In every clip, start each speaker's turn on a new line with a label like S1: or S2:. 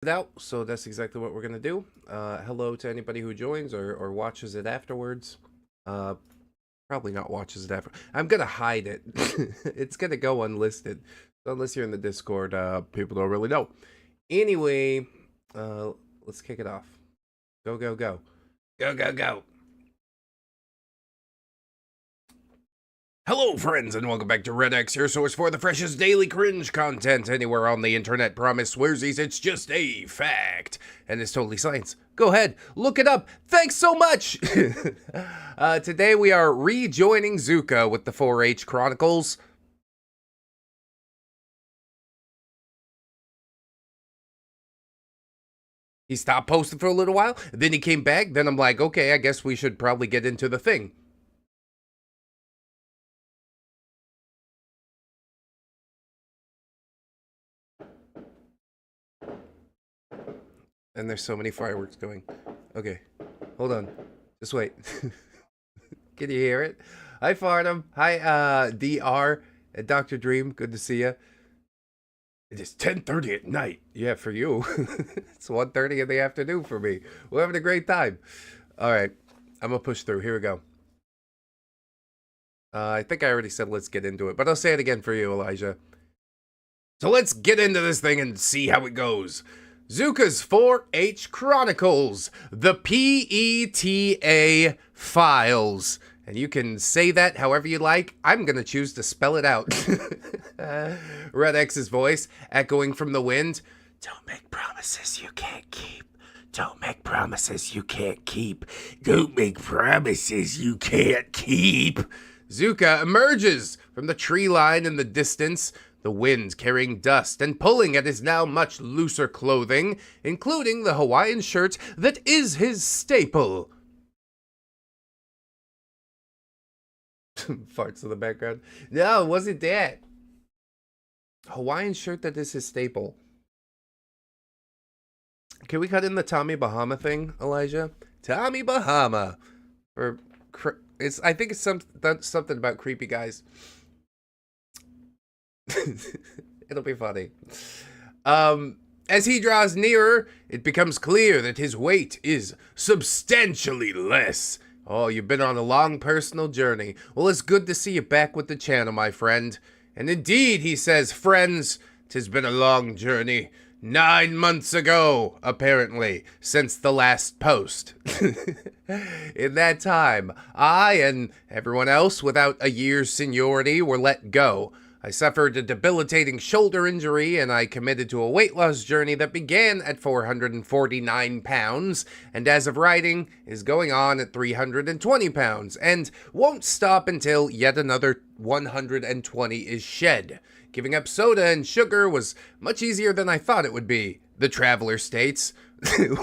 S1: it out, so that's exactly what we're gonna do. Hello to anybody who joins or watches it afterwards. Uh, Probably not watches it after. I'm gonna hide it. It's gonna go unlisted. So unless you're in the Discord, people don't really know. Anyway, let's kick it off. Go, go, go. Go, go, go. Hello, friends, and welcome back to Red X, your source for the freshest daily cringe content anywhere on the internet. Promise swearsies, it's just a fact. And it's totally science. Go ahead, look it up. Thanks so much! Today we are rejoining Zuka with the 4-H Chronicles. He stopped posting for a little while, then he came back, then I'm like, okay, I guess we should probably get into the thing. And there's so many fireworks going. Okay, hold on. Just wait. Can you hear it? Hi, Farnham. Hi, DR. Dr. Dream, good to see you. It is 10:30 at night. Yeah, for you. It's 1:30 in the afternoon for me. We're having a great time. All right, I'm going to push through. Here we go. I think I already said let's get into it, but I'll say it again for you, Elijah. So let's get into this thing and see how it goes. Zuka's 4-H Chronicles, the PETA Files. And you can say that however you like. I'm going to choose to spell it out. Red X's voice echoing from the wind. Don't make promises you can't keep. Don't make promises you can't keep. Don't make promises you can't keep. Zuka emerges from the tree line in the distance, the wind carrying dust and pulling at his now much looser clothing, including the Hawaiian shirt that is his staple. Farts in the background. No, it wasn't that. Hawaiian shirt that is his staple. Can we cut in the Tommy Bahama thing, Elijah? Tommy Bahama. I think it's something about creepy guys. It'll be funny. As he draws nearer, it becomes clear that his weight is substantially less. Oh, you've been on a long personal journey. Well, it's good to see you back with the channel, my friend. And indeed, he says, friends, 'tis been a long journey. 9 months ago, apparently, since the last post. In that time, I and everyone else without a year's seniority were let go. I suffered a debilitating shoulder injury, and I committed to a weight loss journey that began at 449 pounds, and as of writing, is going on at 320 pounds, and won't stop until yet another 120 is shed. Giving up soda and sugar was much easier than I thought it would be, the traveler states.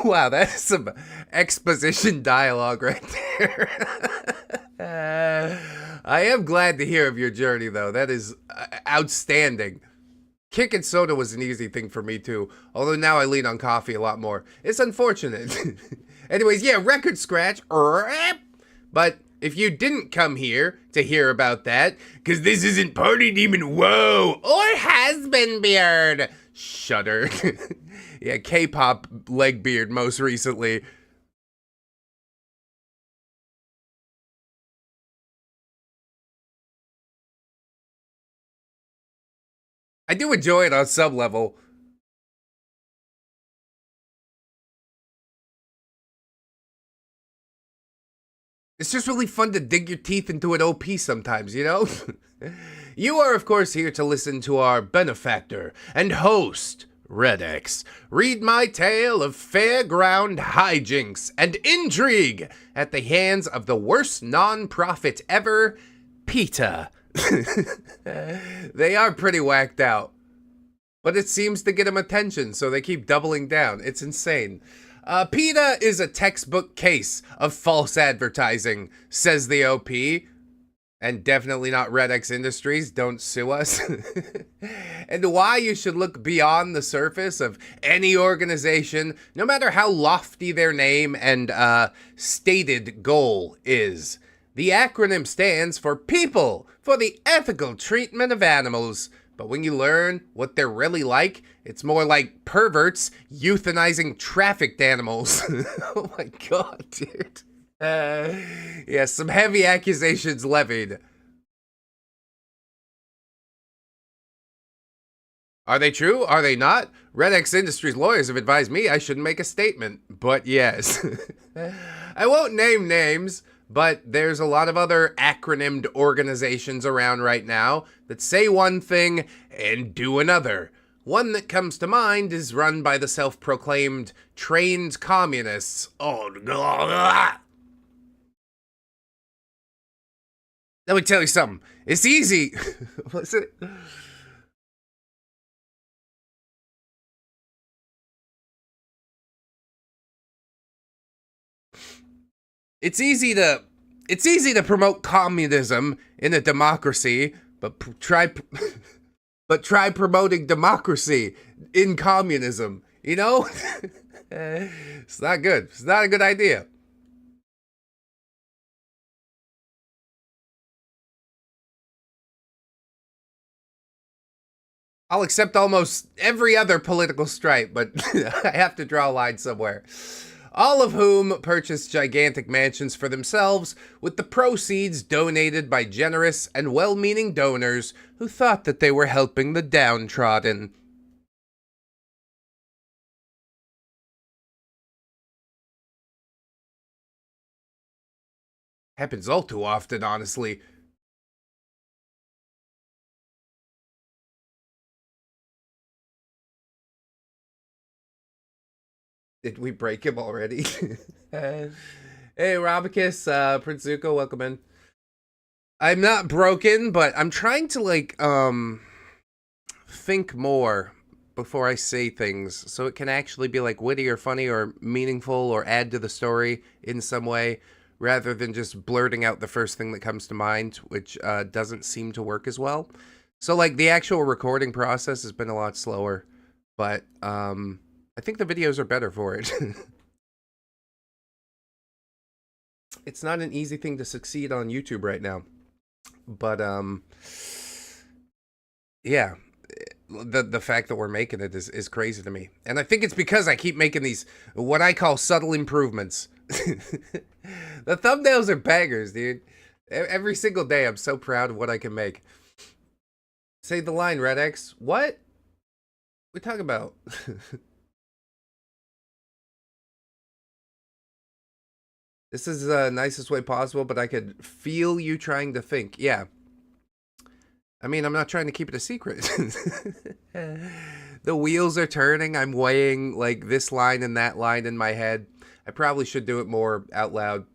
S1: Wow, that's some exposition dialogue right there. I am glad to hear of your journey, though. That is outstanding. Kicking soda was an easy thing for me, too. Although now I lean on coffee a lot more. It's unfortunate. Anyways, yeah, record scratch. But if you didn't come here to hear about that, because this isn't Party Demon Whoa or Has-Been Beard. Shudder. Yeah, K-pop leg beard most recently. I do enjoy it on some level. It's just really fun to dig your teeth into an OP sometimes, you know? You are, of course, here to listen to our benefactor and host, Red X, read my tale of fairground hijinks and intrigue at the hands of the worst non-profit ever, PETA. They are pretty whacked out. But it seems to get them attention, so they keep doubling down. It's insane. PETA is a textbook case of false advertising, says the OP. And definitely not Red X Industries, don't sue us. And why you should look beyond the surface of any organization, no matter how lofty their name and stated goal is. The acronym stands for People for the Ethical Treatment of Animals. But when you learn what they're really like, it's more like perverts euthanizing trafficked animals. Oh my god, dude. Yeah, some heavy accusations levied. Are they true? Are they not? Red X Industries lawyers have advised me I shouldn't make a statement, but yes. I won't name names, but there's a lot of other acronymed organizations around right now that say one thing and do another. One that comes to mind is run by the self-proclaimed trained communists. Oh, God. Let me tell you something. It's easy. What's it? It's easy to promote communism in a democracy, but try promoting democracy in communism. You know, it's not good. It's not a good idea. I'll accept almost every other political stripe, but I have to draw a line somewhere. All of whom purchased gigantic mansions for themselves with the proceeds donated by generous and well-meaning donors who thought that they were helping the downtrodden. Happens all too often, honestly. Did we break him already? Hey, Robicus, Prince Zuko, welcome in. I'm not broken, but I'm trying to, like, think more before I say things so it can actually be, like, witty or funny or meaningful or add to the story in some way rather than just blurting out the first thing that comes to mind, which doesn't seem to work as well. So, like, the actual recording process has been a lot slower, but I think the videos are better for it. It's not an easy thing to succeed on YouTube right now. But yeah, the fact that we're making it is crazy to me. And I think it's because I keep making these what I call subtle improvements. The thumbnails are bangers, dude. Every single day I'm so proud of what I can make. Say the line, Red X. What? We talking about? This is the nicest way possible, but I could feel you trying to think. Yeah. I mean, I'm not trying to keep it a secret. The wheels are turning. I'm weighing, like, this line and that line in my head. I probably should do it more out loud.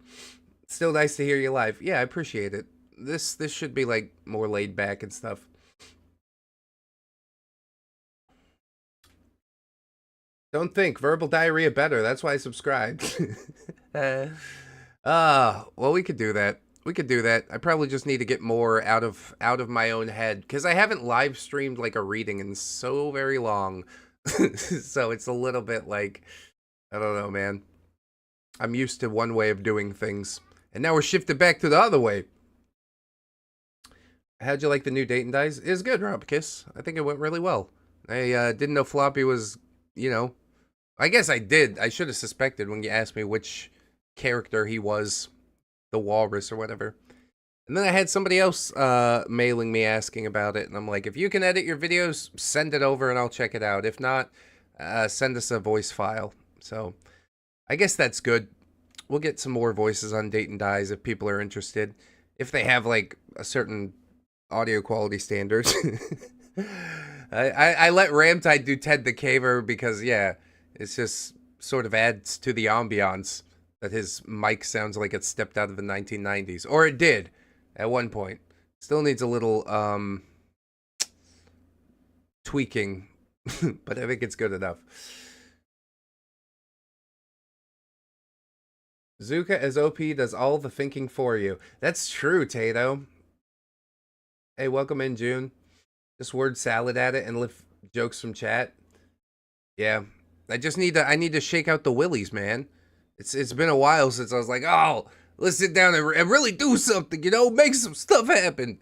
S1: Still nice to hear you live. Yeah, I appreciate it. This should be, like, more laid back and stuff. Don't think. Verbal diarrhea better. That's why I subscribed. Well, we could do that. We could do that. I probably just need to get more out of my own head because I haven't live streamed like a reading in so very long. So it's a little bit like, I don't know, man. I'm used to one way of doing things, and now we're shifted back to the other way. How'd you like the new Date and Dies? It's good, Robicus. I think it went really well. I didn't know Floppy was, you know, I guess I did. I should have suspected when you asked me which character he was, the walrus or whatever. And then I had somebody else mailing me asking about it, and I'm like, if you can edit your videos, send it over and I'll check it out. If not, send us a voice file. So I guess that's good. We'll get some more voices on Date and Dies if people are interested. If they have, like, a certain audio quality standard. I let Ramtide do Ted the Caver because, yeah, it's just sort of adds to the ambiance that his mic sounds like it stepped out of the 1990s. Or it did at one point. Still needs a little tweaking, but I think it's good enough. Zuka as OP does all the thinking for you. That's true, Tato. Hey, welcome in, June. Just word salad at it and lift jokes from chat. Yeah. I need to shake out the willies, man. It's been a while since I was like, oh, let's sit down and really do something, you know, make some stuff happen.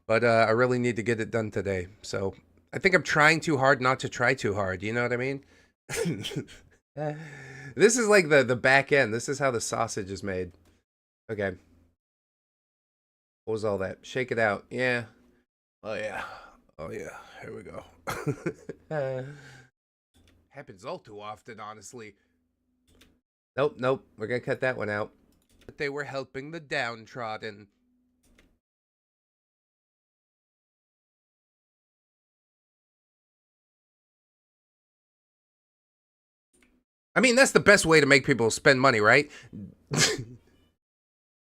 S1: But I really need to get it done today. So I think I'm trying too hard not to try too hard. You know what I mean? This is like the back end. This is how the sausage is made. Okay. What was all that? Shake it out. Yeah. Oh, yeah. Oh, yeah. Here we go. Happens all too often, honestly. Nope, nope. We're gonna cut that one out. But they were helping the downtrodden. I mean, that's the best way to make people spend money, right?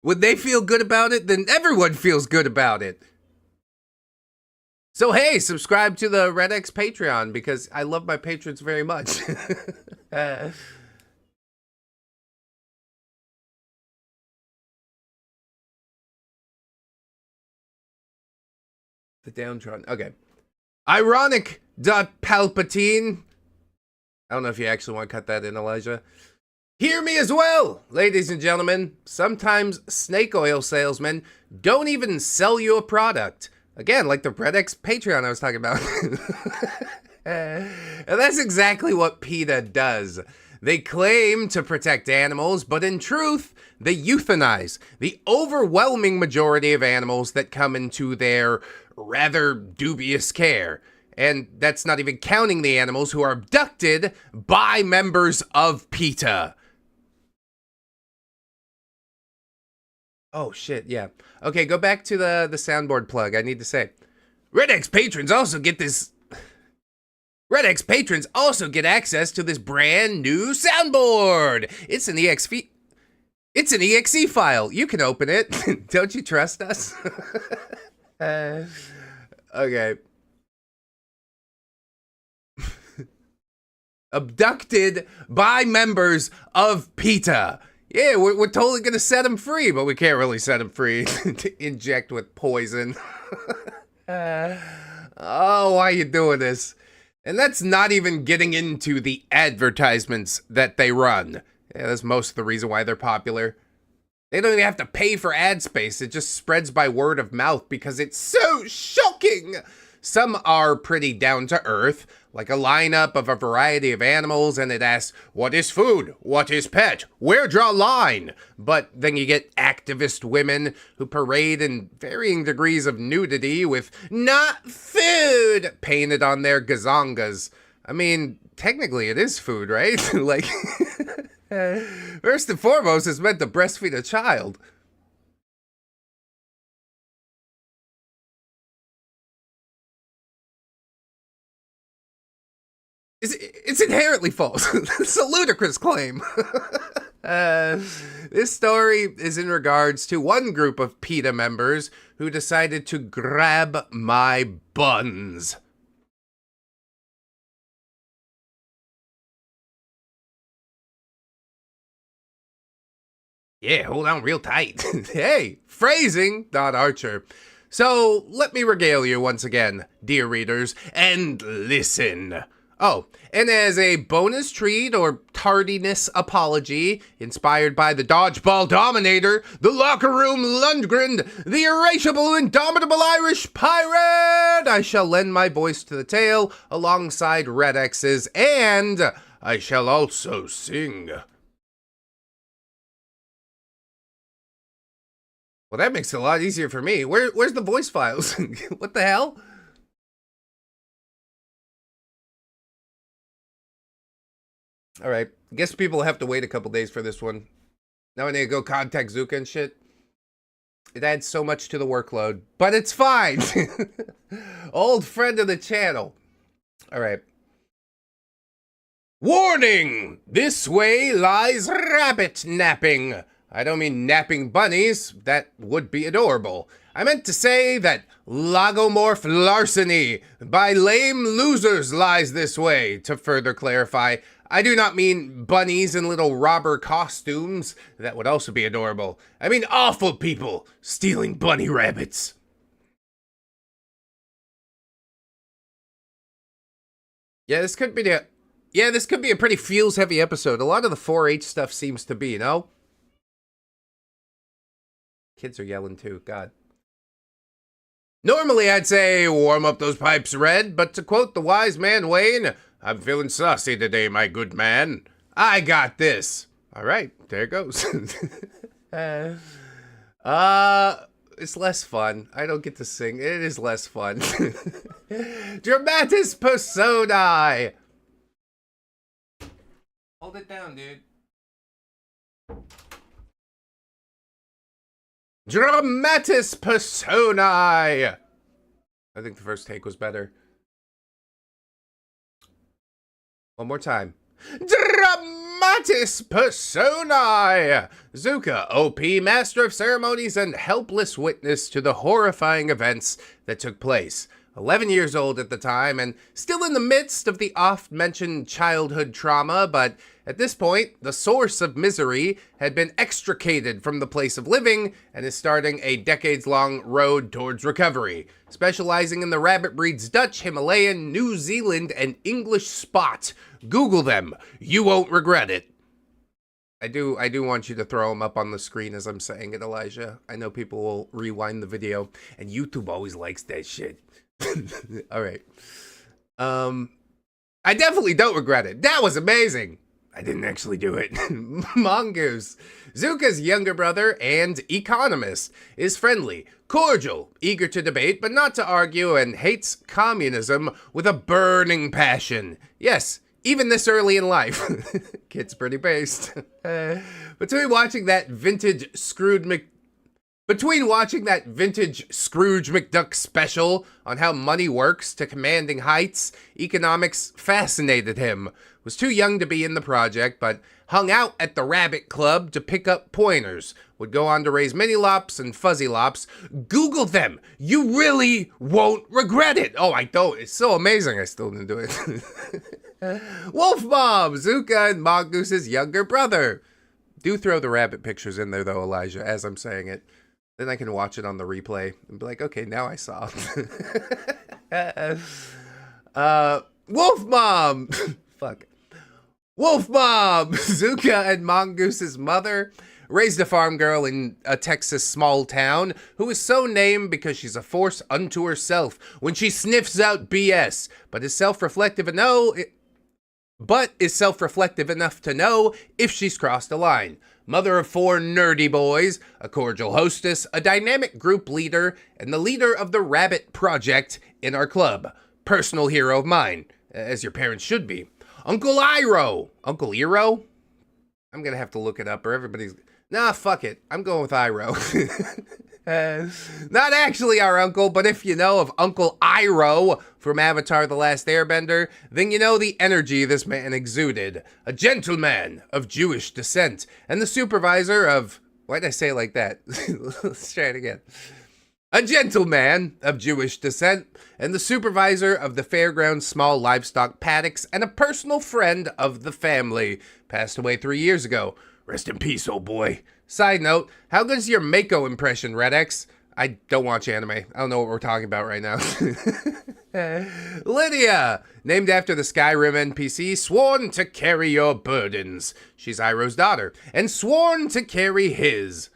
S1: Would they feel good about it? Then everyone feels good about it. So hey, subscribe to the Red X Patreon because I love my patrons very much. The downtrodden. Okay. Ironic. Palpatine. I don't know if you actually want to cut that in, Elijah. Hear me as well, ladies and gentlemen. Sometimes snake oil salesmen don't even sell you a product. Again, like the Red X Patreon I was talking about. And that's exactly what PETA does. They claim to protect animals, but in truth, they euthanize the overwhelming majority of animals that come into their rather dubious care. And that's not even counting the animals who are abducted by members of PETA. Oh, shit, yeah. Okay, go back to the soundboard plug. I need to say. Red X patrons also get this... Red X patrons also get access to this brand new soundboard. It's an EXE file. You can open it. Don't you trust us? Okay. Abducted by members of PETA. Yeah, we're totally gonna set him free, but we can't really set him free to inject with poison. Oh, why are you doing this? And that's not even getting into the advertisements that they run. Yeah, that's most of the reason why they're popular. They don't even have to pay for ad space. It just spreads by word of mouth because it's so shocking. Some are pretty down to earth, like a lineup of a variety of animals, and it asks, what is food? What is pet? Where draw line? But then you get activist women who parade in varying degrees of nudity with not food painted on their gazongas. I mean, technically it is food, right? Like, first and foremost, it's meant to breastfeed a child. It's inherently false. It's a ludicrous claim. This story is in regards to one group of PETA members who decided to grab my buns. Yeah, hold on real tight. Hey, phrasing, not Archer. So, let me regale you once again, dear readers, and listen. Oh, and as a bonus treat or tardiness apology, inspired by the dodgeball dominator, the locker room Lundgren, the irascible, indomitable Irish pirate, I shall lend my voice to the tale alongside Red X's, and I shall also sing. Well, that makes it a lot easier for me. Where's the voice files? What the hell? All right. Guess people have to wait a couple days for this one. Now I need to go contact Zuka and shit. It adds so much to the workload, but it's fine. Old friend of the channel. All right. Warning! This way lies rabbit napping. I don't mean napping bunnies. That would be adorable. I meant to say that logomorph larceny by lame losers lies this way. To further clarify, I do not mean bunnies in little robber costumes. That would also be adorable. I mean awful people stealing bunny rabbits. Yeah, this could be a pretty feels-heavy episode. A lot of the 4-H stuff seems to be, you know? Kids are yelling too, God. Normally I'd say warm up those pipes, Red, but to quote the wise man Wayne, I'm feeling saucy today, my good man. I got this. All right, there it goes. It's less fun. I don't get to sing. It is less fun. Dramatis personae. Hold it down, dude. Dramatis personae. I think the first take was better. One more time. Dramatis personae. Zuka, OP, master of ceremonies and helpless witness to the horrifying events that took place. 11 years old at the time and still in the midst of the oft-mentioned childhood trauma, but at this point, the source of misery had been extricated from the place of living and is starting a decades-long road towards recovery, specializing in the rabbit breeds Dutch, Himalayan, New Zealand, and English spot. Google them. You won't regret it. I do want you to throw them up on the screen as I'm saying it, Elijah. I know people will rewind the video, and YouTube always likes that shit. All right. I definitely don't regret it. That was amazing. I didn't actually do it. Mongoose. Zuka's younger brother and economist is friendly, cordial, eager to debate but not to argue, and hates communism with a burning passion. Yes, even this early in life. Kid's pretty based. Between watching that vintage Scrooge McDuck special on how money works to commanding heights, economics fascinated him. Was too young to be in the project, but hung out at the Rabbit Club to pick up pointers. Would go on to raise Mini Lops and Fuzzy Lops. Google them. You really won't regret it. Oh, I don't. It's so amazing. I still didn't do it. Wolf Mom, Zuka and Mongoose's younger brother. Do throw the rabbit pictures in there, though, Elijah, as I'm saying it. Then I can watch it on the replay and be like, okay, now I saw. Wolf Mom! Fuck. Wolf Mom! Zuka and Mongoose's mother raised a farm girl in a Texas small town who is so named because she's a force unto herself when she sniffs out BS, but is self-reflective enough to know if she's crossed a line. Mother of 4 nerdy boys, a cordial hostess, a dynamic group leader, and the leader of the Rabbit Project in our club. Personal hero of mine, as your parents should be. Uncle Iroh. Uncle Iroh? I'm gonna have to look it up or everybody's... Nah, fuck it. I'm going with Iroh. Not actually our uncle, but if you know of Uncle Iroh from Avatar: The Last Airbender, then you know the energy this man exuded. A gentleman of Jewish descent, and the supervisor of... Why'd I say it like that? Let's try it again. A gentleman of Jewish descent, and the supervisor of the fairground's small livestock paddocks, and a personal friend of the family. Passed away 3 years ago. Rest in peace, old boy. Side note, how good is your Mako impression, Red X? I don't watch anime. I don't know what we're talking about right now. Lydia, named after the Skyrim NPC, sworn to carry your burdens. She's Iroh's daughter, and sworn to carry his.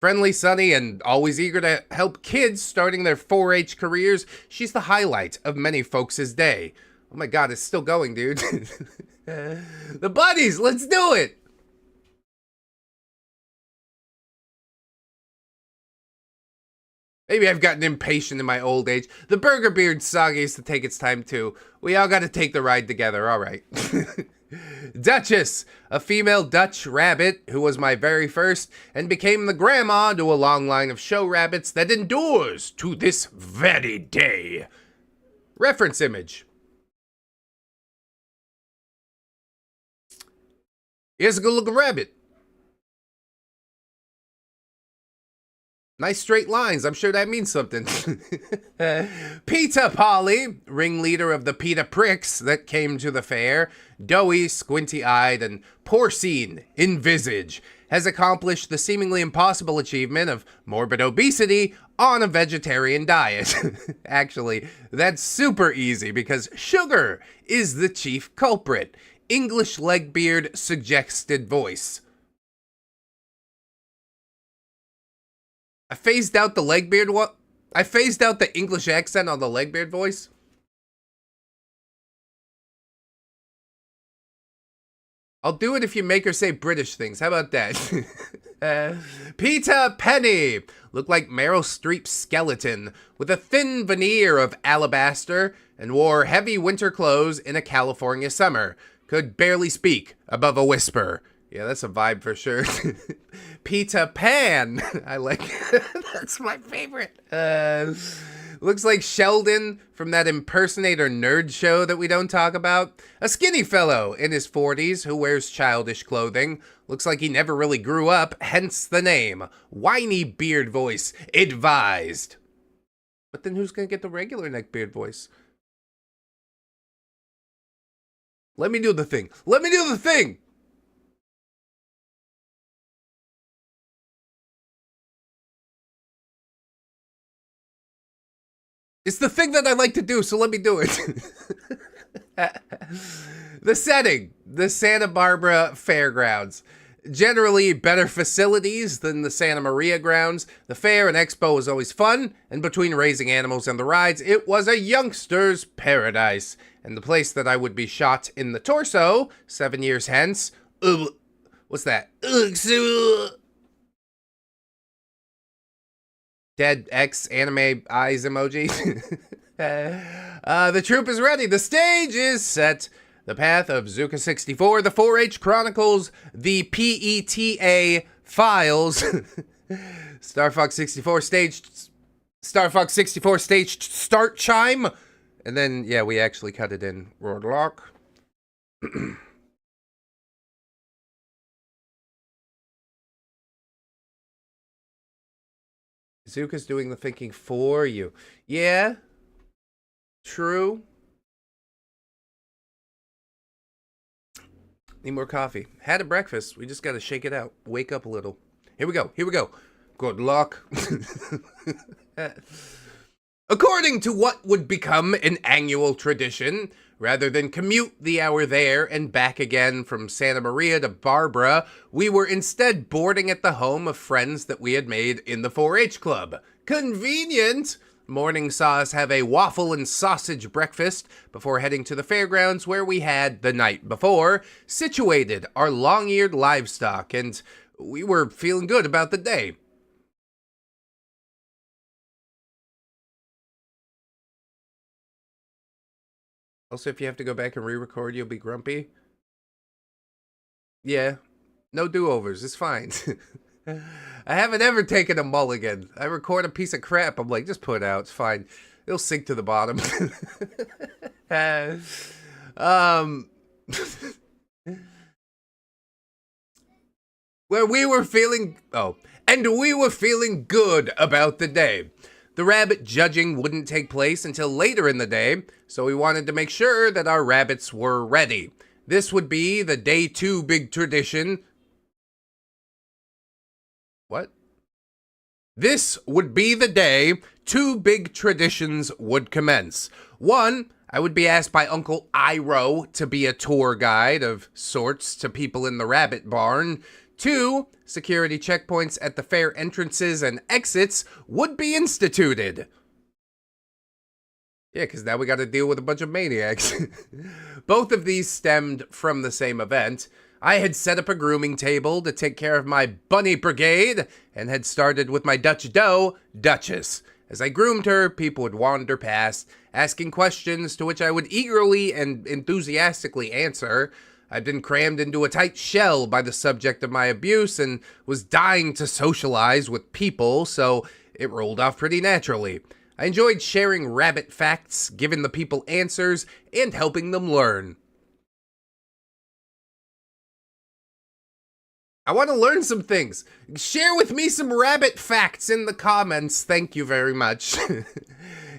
S1: Friendly, sunny, and always eager to help kids starting their 4-H careers, she's the highlight of many folks' day. Oh my god, it's still going, dude. The buddies, let's do it! Maybe I've gotten impatient in my old age. The Burger Beard saga used to take its time too. We all gotta take the ride together, alright. Duchess, a female Dutch rabbit who was my very first and became the grandma to a long line of show rabbits that endures to this very day. Reference image. Here's a good looking rabbit. Nice straight lines. I'm sure that means something. Peter Polly, ringleader of the Peter Pricks that came to the fair, doughy, squinty-eyed, and porcine in visage, has accomplished the seemingly impossible achievement of morbid obesity on a vegetarian diet. Actually, that's super easy because sugar is the chief culprit. English Legbeard suggested voice. I phased out the Legbeard what? I phased out the English accent on the Legbeard voice. I'll do it if you make her say British things. How about that? Peter Penny looked like Meryl Streep's skeleton with a thin veneer of alabaster and wore heavy winter clothes in a California summer. Could barely speak above a whisper. Yeah, that's a vibe for sure. Peter Pan. I like that's my favorite. Looks like Sheldon from that impersonator nerd show that we don't talk about. A skinny fellow in his 40s who wears childish clothing. Looks like he never really grew up, hence the name. Whiny beard voice advised. But then who's going to get the regular neckbeard voice? Let me do the thing. Let me do the thing. It's the thing that I like to do, so let me do it. The setting, the Santa Barbara Fairgrounds. Generally better facilities than the Santa Maria grounds. The fair and expo was always fun, and between raising animals and the rides, it was a youngster's paradise. And the place that I would be shot in the torso 7 years hence. What's that? Dead X anime eyes emoji. The troop is ready. The stage is set. The Path of Zuka 64, the 4-H Chronicles, the PETA Files, Star Fox 64 staged start chime, and then yeah, we actually cut it in Roadlock. Zuka's doing the thinking for you. Yeah. True. Need more coffee. Had a breakfast. We just gotta shake it out. Wake up a little. Here we go. Here we go. Good luck. According to what would become an annual tradition, rather than commute the hour there and back again from Santa Maria to Barbara, we were instead boarding at the home of friends that we had made in the 4-H club. Convenient! Morning saw us have a waffle and sausage breakfast before heading to the fairgrounds where we had, the night before, situated our long-eared livestock, and we were feeling good about the day. Also, if you have to go back and re-record, you'll be grumpy. Yeah, no do-overs, it's fine. I haven't ever taken a mulligan. I record a piece of crap, I'm like, just put it out, it's fine. It'll sink to the bottom. Where we were feeling, and we were feeling good about the day. The rabbit judging wouldn't take place until later in the day, so we wanted to make sure that our rabbits were ready. This would be the day 2 big tradition. What? This would be the day 2 big traditions would commence. 1, I would be asked by Uncle Iro to be a tour guide of sorts to people in the rabbit barn. 2, security checkpoints at the fair entrances and exits would be instituted. Yeah, because now we got to deal with a bunch of maniacs. Both of these stemmed from the same event. I had set up a grooming table to take care of my bunny brigade and had started with my Dutch doe, Duchess. As I groomed her, people would wander past, asking questions to which I would eagerly and enthusiastically answer. I'd been crammed into a tight shell by the subject of my abuse and was dying to socialize with people, so it rolled off pretty naturally. I enjoyed sharing rabbit facts, giving the people answers, and helping them learn. I want to learn some things. Share with me some rabbit facts in the comments. Thank you very much.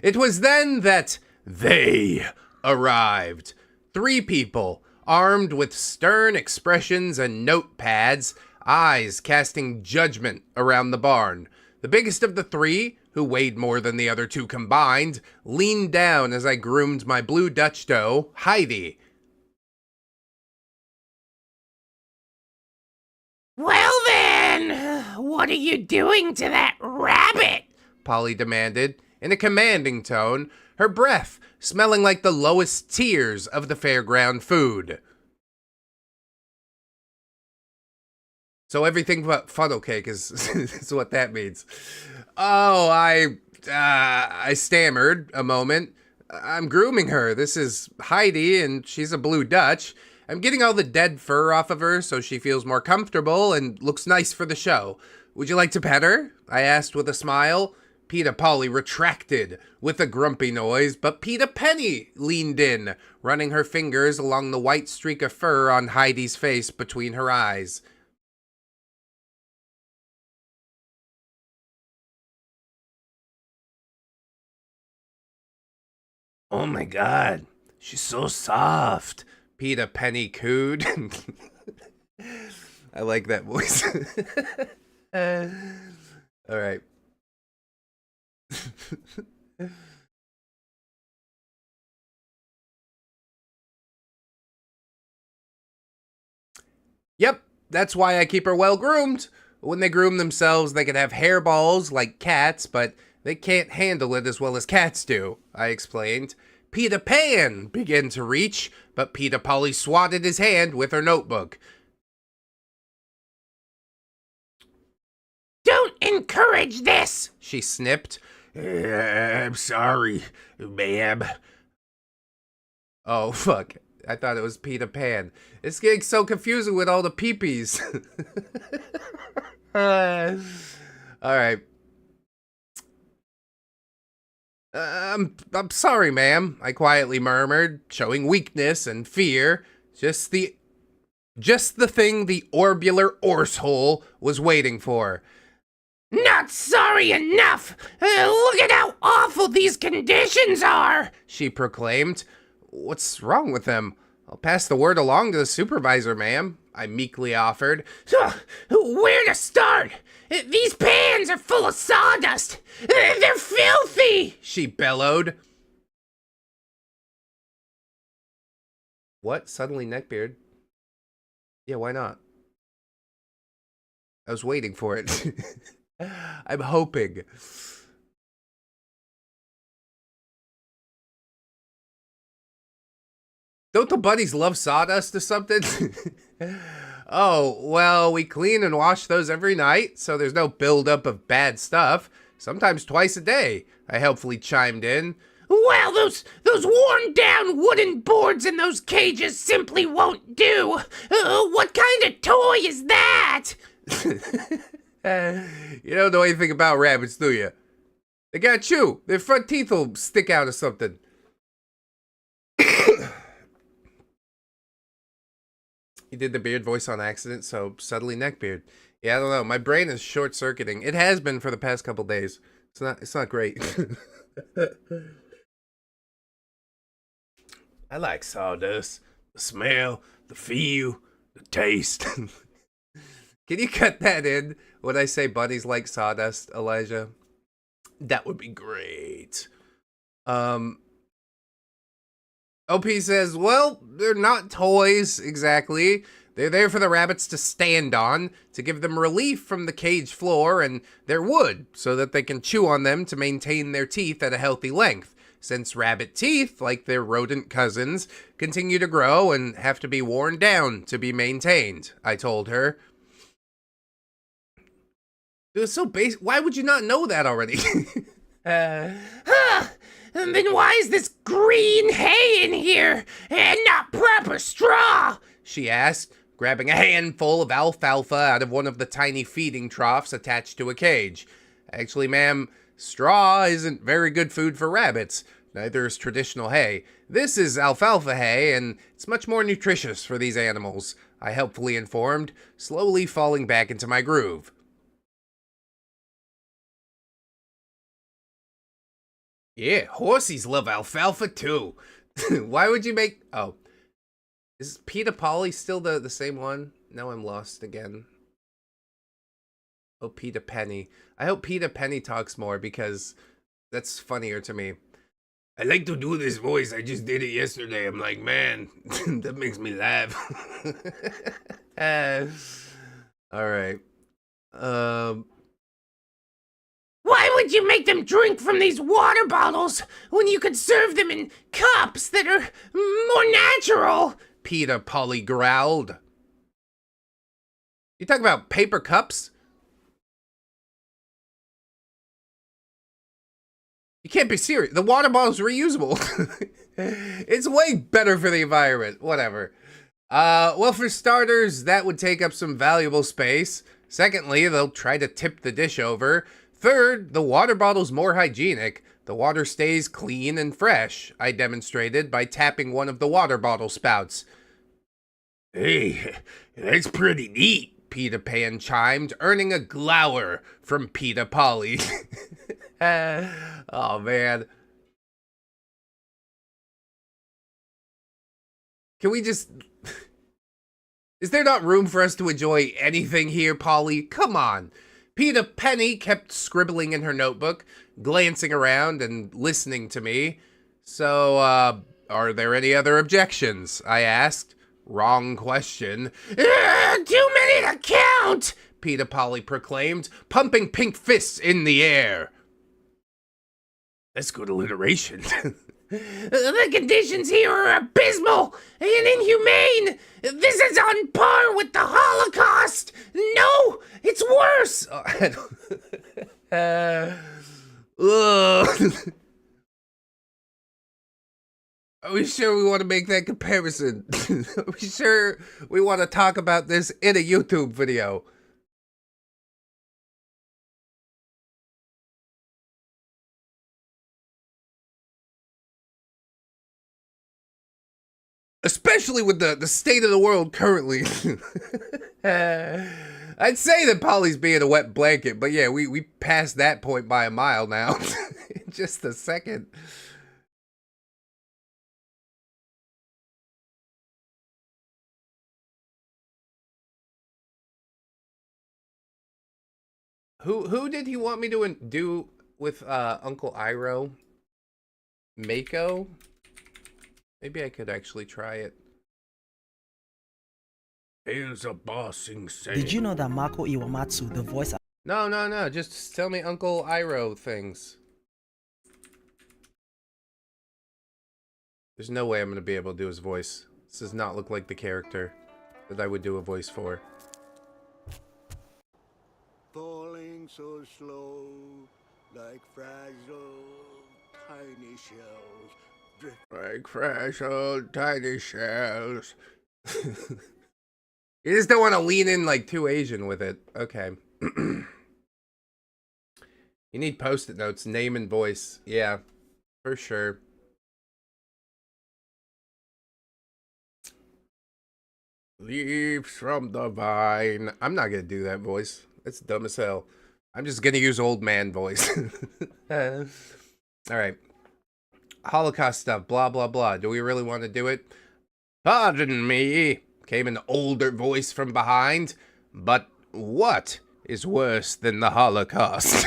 S1: It was then that they arrived. 3 people, armed with stern expressions and notepads, eyes casting judgment around the barn. The biggest of the 3, who weighed more than the other 2 combined, leaned down as I groomed my blue Dutch doe, Heidi.
S2: Well then, What are you doing to that rabbit?
S1: Polly demanded, in a commanding tone, her breath smelling like the lowest tiers of the fairground food. So everything but funnel cake is what that means. Oh, I stammered a moment. I'm grooming her. This is Heidi, and she's a blue Dutch. I'm getting all the dead fur off of her so she feels more comfortable and looks nice for the show. Would you like to pet her? I asked with a smile. Peter Polly retracted with a grumpy noise, but Peter Penny leaned in, running her fingers along the white streak of fur on Heidi's face between her eyes.
S2: Oh my god, she's so soft.
S1: Peter Penny cooed. I like that voice. All right. Yep, that's why I keep her well groomed. When they groom themselves, they can have hairballs like cats, but they can't handle it as well as cats do, I explained. Peter Pan began to reach, but Peter Polly swatted his hand with her notebook.
S2: Don't encourage this,
S1: she snipped. I'm sorry, ma'am. Oh, fuck. I thought it was Peter Pan. It's getting so confusing with all the peepees. All right. I'm sorry, ma'am, I quietly murmured, showing weakness and fear. Just the thing the orbular orsehole was waiting for.
S2: Not sorry enough! Look at how awful these conditions are!
S1: She proclaimed. What's wrong with them? I'll pass the word along to the supervisor, ma'am, I meekly offered.
S2: Where to start? These pans are full of sawdust! They're filthy!
S1: She bellowed. What? Suddenly neckbeard? Yeah, why not? I was waiting for it. I'm hoping. Don't the bunnies love sawdust or something? Oh, well, we clean and wash those every night, so there's no buildup of bad stuff. Sometimes twice a day, I helpfully chimed in.
S2: Well, those worn down wooden boards in those cages simply won't do. What kind of toy is that?
S1: You don't know anything about rabbits, do you? They got chew. Their front teeth will stick out or something. He did the beard voice on accident, so suddenly neckbeard. Yeah, I don't know. My brain is short-circuiting. It has been for the past couple days. It's not great. I like sawdust. The smell, the feel, the taste. Can you cut that in when I say buddies like sawdust, Elijah? That would be great. OP says, well, they're not toys, exactly. They're there for the rabbits to stand on, to give them relief from the cage floor, and they're wood, so that they can chew on them to maintain their teeth at a healthy length, since rabbit teeth, like their rodent cousins, continue to grow and have to be worn down to be maintained, I told her. It was so basic. Why would you not know that already?
S2: Then why is this green hay in here and not proper straw?
S1: She asked, grabbing a handful of alfalfa out of one of the tiny feeding troughs attached to a cage. Actually, ma'am, straw isn't very good food for rabbits. Neither is traditional hay. This is alfalfa hay, and it's much more nutritious for these animals, I helpfully informed, slowly falling back into my groove. Yeah, horsies love alfalfa too. Why would you make... Oh. Is Peter Polly still the same one? Now I'm lost again. Oh, Peter Penny. I hope Peter Penny talks more because that's funnier to me. I like to do this voice. I just did it yesterday. I'm like, man, that makes me laugh. All right. Um,
S2: Why would you make them drink from these water bottles when you could serve them in cups that are more natural?
S1: Peter Polly growled. You talking about paper cups? You can't be serious. The water bottle's reusable. It's way better for the environment. Whatever. Well, for starters, that would take up some valuable space. Secondly, they'll try to tip the dish over. Third, the water bottle's more hygienic. The water stays clean and fresh, I demonstrated by tapping one of the water bottle spouts. Hey, that's pretty neat, Peter Pan chimed, earning a glower from Peter Polly. Oh, man. Can we just... Is there not room for us to enjoy anything here, Polly? Come on. Peter Penny kept scribbling in her notebook, glancing around and listening to me. So, are there any other objections? I asked. Wrong question.
S2: Too many to count,
S1: Peter Polly proclaimed, pumping pink fists in the air. That's good alliteration.
S2: The conditions here are abysmal and inhumane. This is on par with the Holocaust. No, it's worse.
S1: Are we sure we want to make that comparison? Are we sure we want to talk about this in a YouTube video? Especially with the state of the world currently. I'd say that Polly's being a wet blanket, but yeah, we passed that point by a mile now. In just a second. Who did he want me to do with Uncle Iroh? Mako? Maybe I could actually try it. Here's a bossing saying.
S3: Did you know that Mako Iwamatsu, the voice...
S1: No. Just tell me Uncle Iroh things. There's no way I'm going to be able to do his voice. This does not look like the character that I would do a voice for.
S4: Falling so slow, like fragile tiny shells.
S1: Like fragile tiny shells. You just don't want to lean in like too Asian with it. Okay. You need post-it notes, name and voice. Yeah, for sure. Leaves from the vine. I'm not going to do that voice. That's dumb as hell. I'm just going to use old man voice. All right. Holocaust stuff, blah, blah, blah. Do we really want to do it? Pardon me, came an older voice from behind. But what is worse than the Holocaust?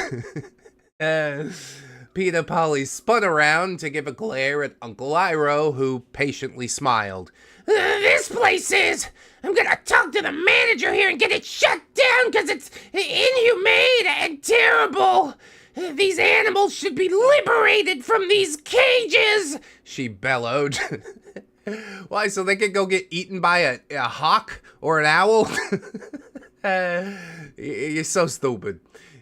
S1: Peter Polly spun around to give a glare at Uncle Iroh, who patiently smiled.
S2: This place is. I'm gonna talk to the manager here and get it shut down because it's inhumane and terrible. These animals should be liberated from these cages,
S1: she bellowed. Why, so they could go get eaten by a hawk or an owl? You're so stupid.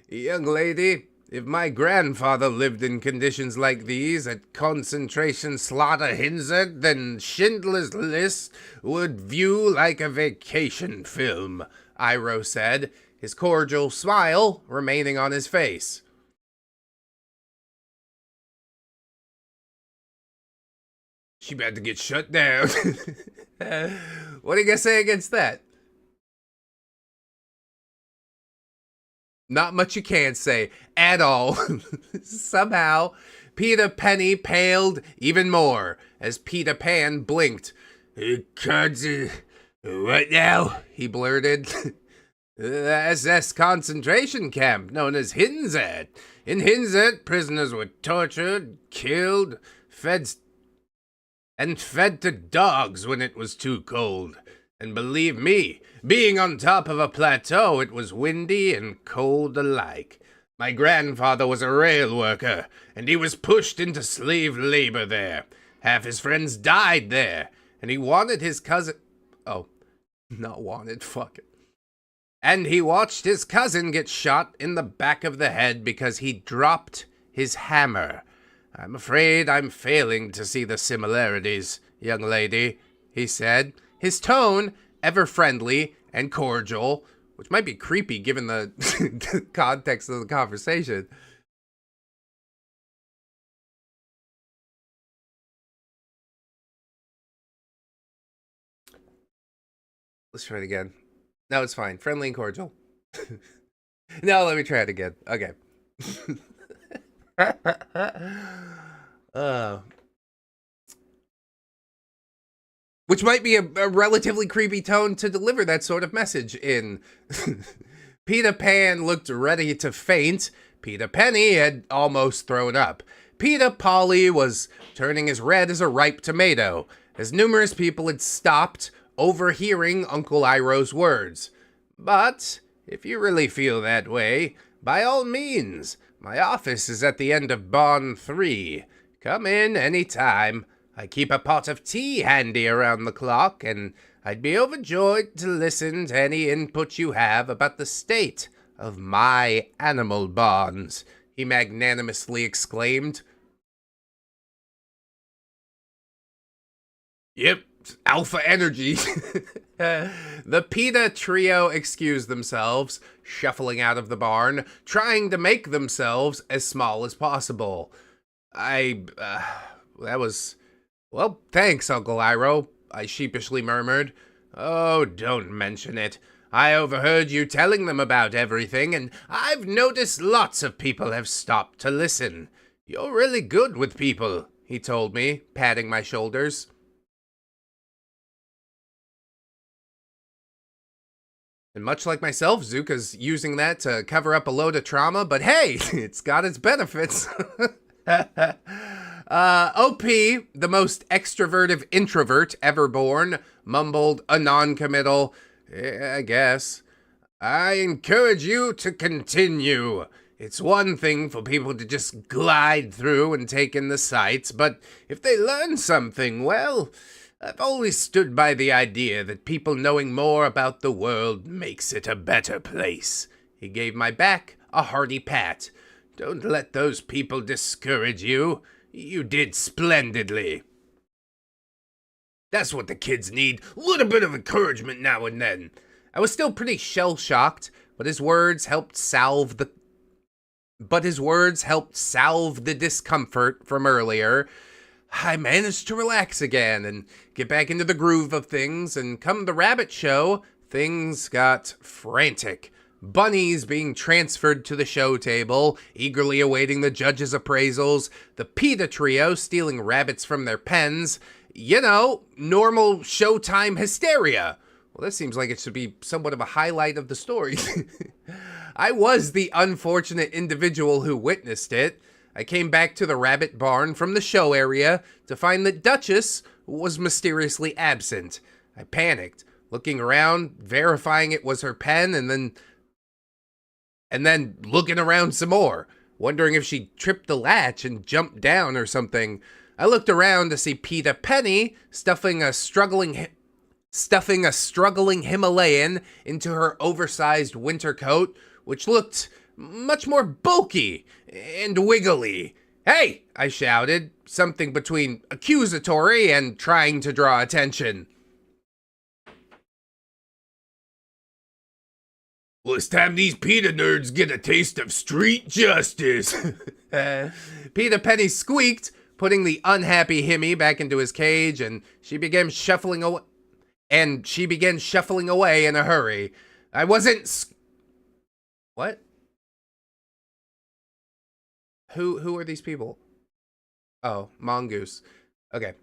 S1: Young lady, if my grandfather lived in conditions like these at concentration slaughter Hinzert, then Schindler's List would view like a vacation film, Iroh said, his cordial smile remaining on his face. She about to get shut down. What are you gonna say against that? Not much you can say at all. Somehow, Peter Penny paled even more as Peter Pan blinked. What now? He blurted. The SS concentration camp known as Hinzert. In Hinzert, prisoners were tortured, killed, fed to dogs when it was too cold. And believe me, being on top of a plateau, it was windy and cold alike. My grandfather was a rail worker, and he was pushed into slave labor there. Half his friends died there, and he wanted his cousin... Oh, not wanted, fuck it. And he watched his cousin get shot in the back of the head because he dropped his hammer. I'm afraid I'm failing to see the similarities, young lady, he said, his tone ever friendly and cordial, which might be creepy given the context of the conversation. Let's try it again. No, it's fine. Friendly and cordial. No, let me try it again. Okay. Which might be a relatively creepy tone to deliver that sort of message in. Peter Pan looked ready to faint. Peter Penny had almost thrown up. Peter Polly was turning as red as a ripe tomato, as numerous people had stopped overhearing Uncle Iroh's words. But if you really feel that way, by all means, my office is at the end of Barn 3. Come in any time. I keep a pot of tea handy around the clock, and I'd be overjoyed to listen to any input you have about the state of my animal barns, he magnanimously exclaimed. Yep, alpha energy. The PETA trio excused themselves, shuffling out of the barn, trying to make themselves as small as possible. Well, thanks, Uncle Iroh, I sheepishly murmured. Oh, don't mention it. I overheard you telling them about everything, and I've noticed lots of people have stopped to listen. You're really good with people, he told me, patting my shoulders. And much like myself, Zuka's using that to cover up a load of trauma, but hey, it's got its benefits. OP, the most extroverted introvert ever born, mumbled a non-committal, I guess. I encourage you to continue. It's one thing for people to just glide through and take in the sights, but if they learn something, well, I've always stood by the idea that people knowing more about the world makes it a better place. He gave my back a hearty pat. Don't let those people discourage you. You did splendidly. That's what the kids need. A little bit of encouragement now and then. I was still pretty shell-shocked, but his words helped salve the discomfort from earlier. I managed to relax again and get back into the groove of things, and come the rabbit show, things got frantic. Bunnies being transferred to the show table, eagerly awaiting the judges' appraisals, the PETA trio stealing rabbits from their pens. You know, normal Showtime hysteria. Well, that seems like it should be somewhat of a highlight of the story. I was the unfortunate individual who witnessed it. I came back to the rabbit barn from the show area to find that Duchess was mysteriously absent. I panicked, looking around, verifying it was her pen, and then looking around some more, wondering if she tripped the latch and jumped down or something. I looked around to see Peter Penny stuffing a struggling Himalayan into her oversized winter coat, which looked much more bulky and wiggly. Hey, I shouted, something between accusatory and trying to draw attention. Well, it's time these PETA nerds get a taste of street justice. Peter Penny squeaked, putting the unhappy Himmy back into his cage, and she began shuffling away. In a hurry. I wasn't. What? Who are these people? Oh, Mongoose. Okay.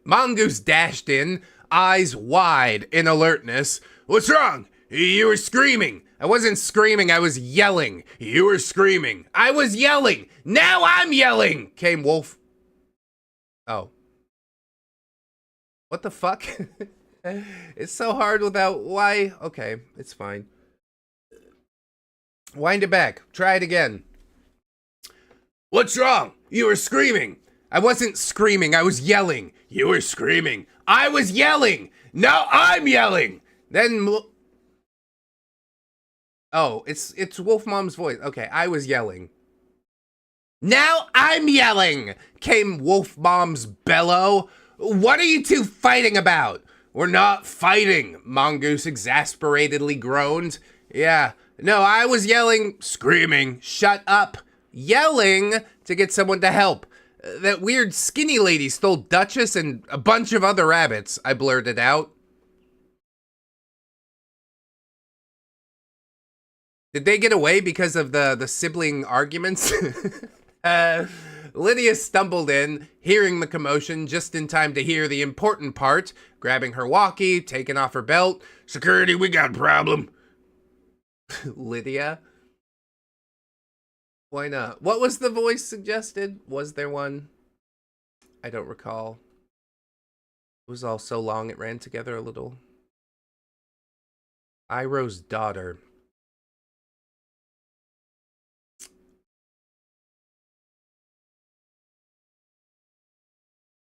S1: Mongoose dashed in, eyes wide in alertness. What's wrong? You were screaming. I wasn't screaming, I was yelling. You were screaming. I was yelling. Now I'm yelling, came Wolf. Oh. What the fuck? It's so hard without why. Okay, it's fine. Wind it back. Try it again. What's wrong? You were screaming. I wasn't screaming. I was yelling. You were screaming. I was yelling. Now I'm yelling. Then. Oh, it's Wolf Mom's voice. Okay, I was yelling. Now I'm yelling, came Wolf Mom's bellow. What are you two fighting about? We're not fighting, Mongoose exasperatedly groaned. Yeah, no, I was yelling, screaming, shut up, yelling to get someone to help. That weird skinny lady stole Duchess and a bunch of other rabbits, I blurted out. Did they get away because of the sibling arguments? Lydia stumbled in, hearing the commotion just in time to hear the important part, grabbing her walkie, taking off her belt. Security, we got a problem. Lydia? Why not? What was the voice suggested? Was there one? I don't recall. It was all so long it ran together a little. Iroh's daughter.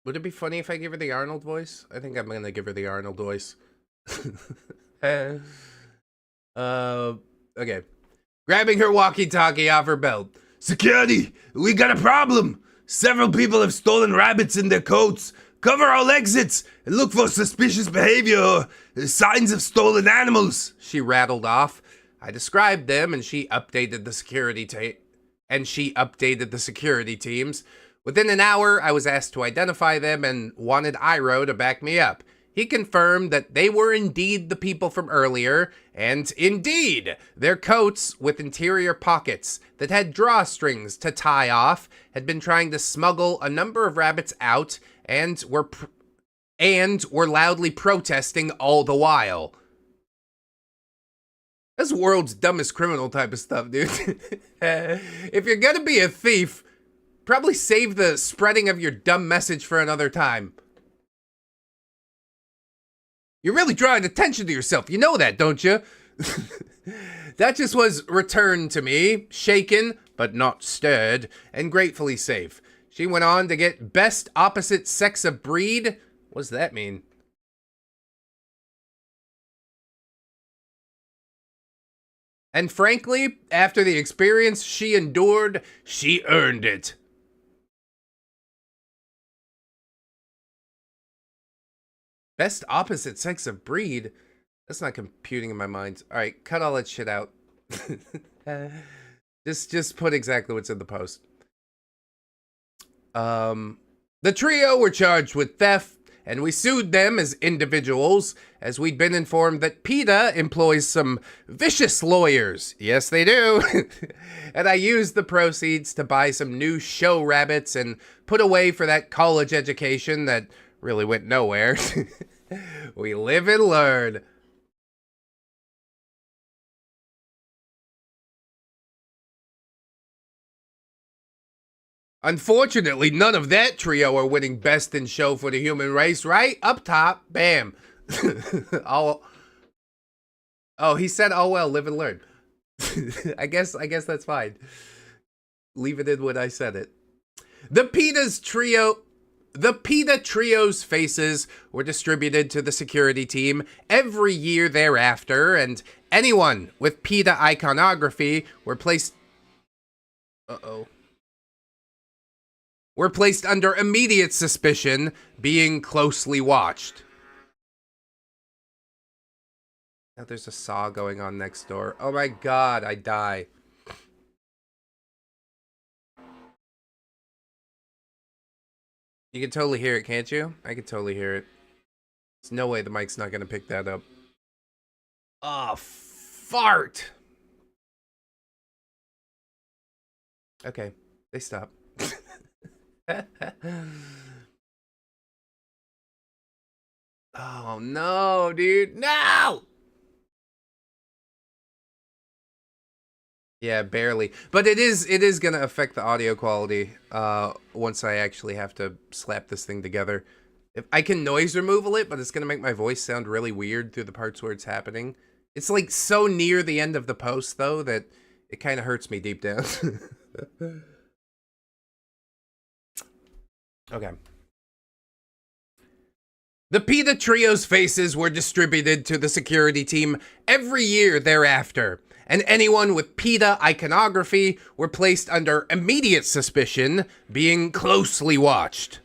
S1: Would it be funny if I give her the Arnold voice? I think I'm gonna give her the Arnold voice. Okay. Grabbing her walkie-talkie off her belt. Security, we got a problem. Several people have stolen rabbits in their coats. Cover all exits and look for suspicious behavior or signs of stolen animals. She rattled off. I described them and she updated the security teams. Within an hour, I was asked to identify them and wanted Iroh to back me up. He confirmed that they were indeed the people from earlier, and indeed, their coats with interior pockets that had drawstrings to tie off had been trying to smuggle a number of rabbits out and were loudly protesting all the while. That's world's dumbest criminal type of stuff, dude. If you're gonna be a thief, probably save the spreading of your dumb message for another time. You're really drawing attention to yourself. You know that, don't you? Duchess was returned to me, shaken, but not stirred, and gratefully safe. She went on to get best opposite sex of breed. What does that mean? And frankly, after the experience she endured, she earned it. Best opposite sex of breed? That's not computing in my mind. All right, cut all that shit out. Just put exactly what's in the post. The trio were charged with theft, and we sued them as individuals, as we'd been informed that PETA employs some vicious lawyers. Yes, they do. And I used the proceeds to buy some new show rabbits and put away for that college education that really went nowhere. We live and learn. Unfortunately, none of that trio are winning best in show for the human race, right? Up top, bam. Oh, he said, oh well, live and learn. I guess that's fine. Leave it in when I said it. The PETA trio's faces were distributed to the security team every year thereafter, and anyone with PETA iconography were placed under immediate suspicion, being closely watched. Now there's a saw going on next door. Oh my god, I die. You can totally hear it, can't you? I can totally hear it. There's no way the mic's not gonna pick that up. Oh, fart! Okay, they stop. Oh no, dude, no! Yeah, barely. But it is gonna affect the audio quality once I actually have to slap this thing together. If I can noise removal it, but it's gonna make my voice sound really weird through the parts where it's happening. It's like so near the end of the post though that it kind of hurts me deep down. Okay. The PETA Trio's faces were distributed to the security team every year thereafter, and anyone with PETA iconography were placed under immediate suspicion, being closely watched.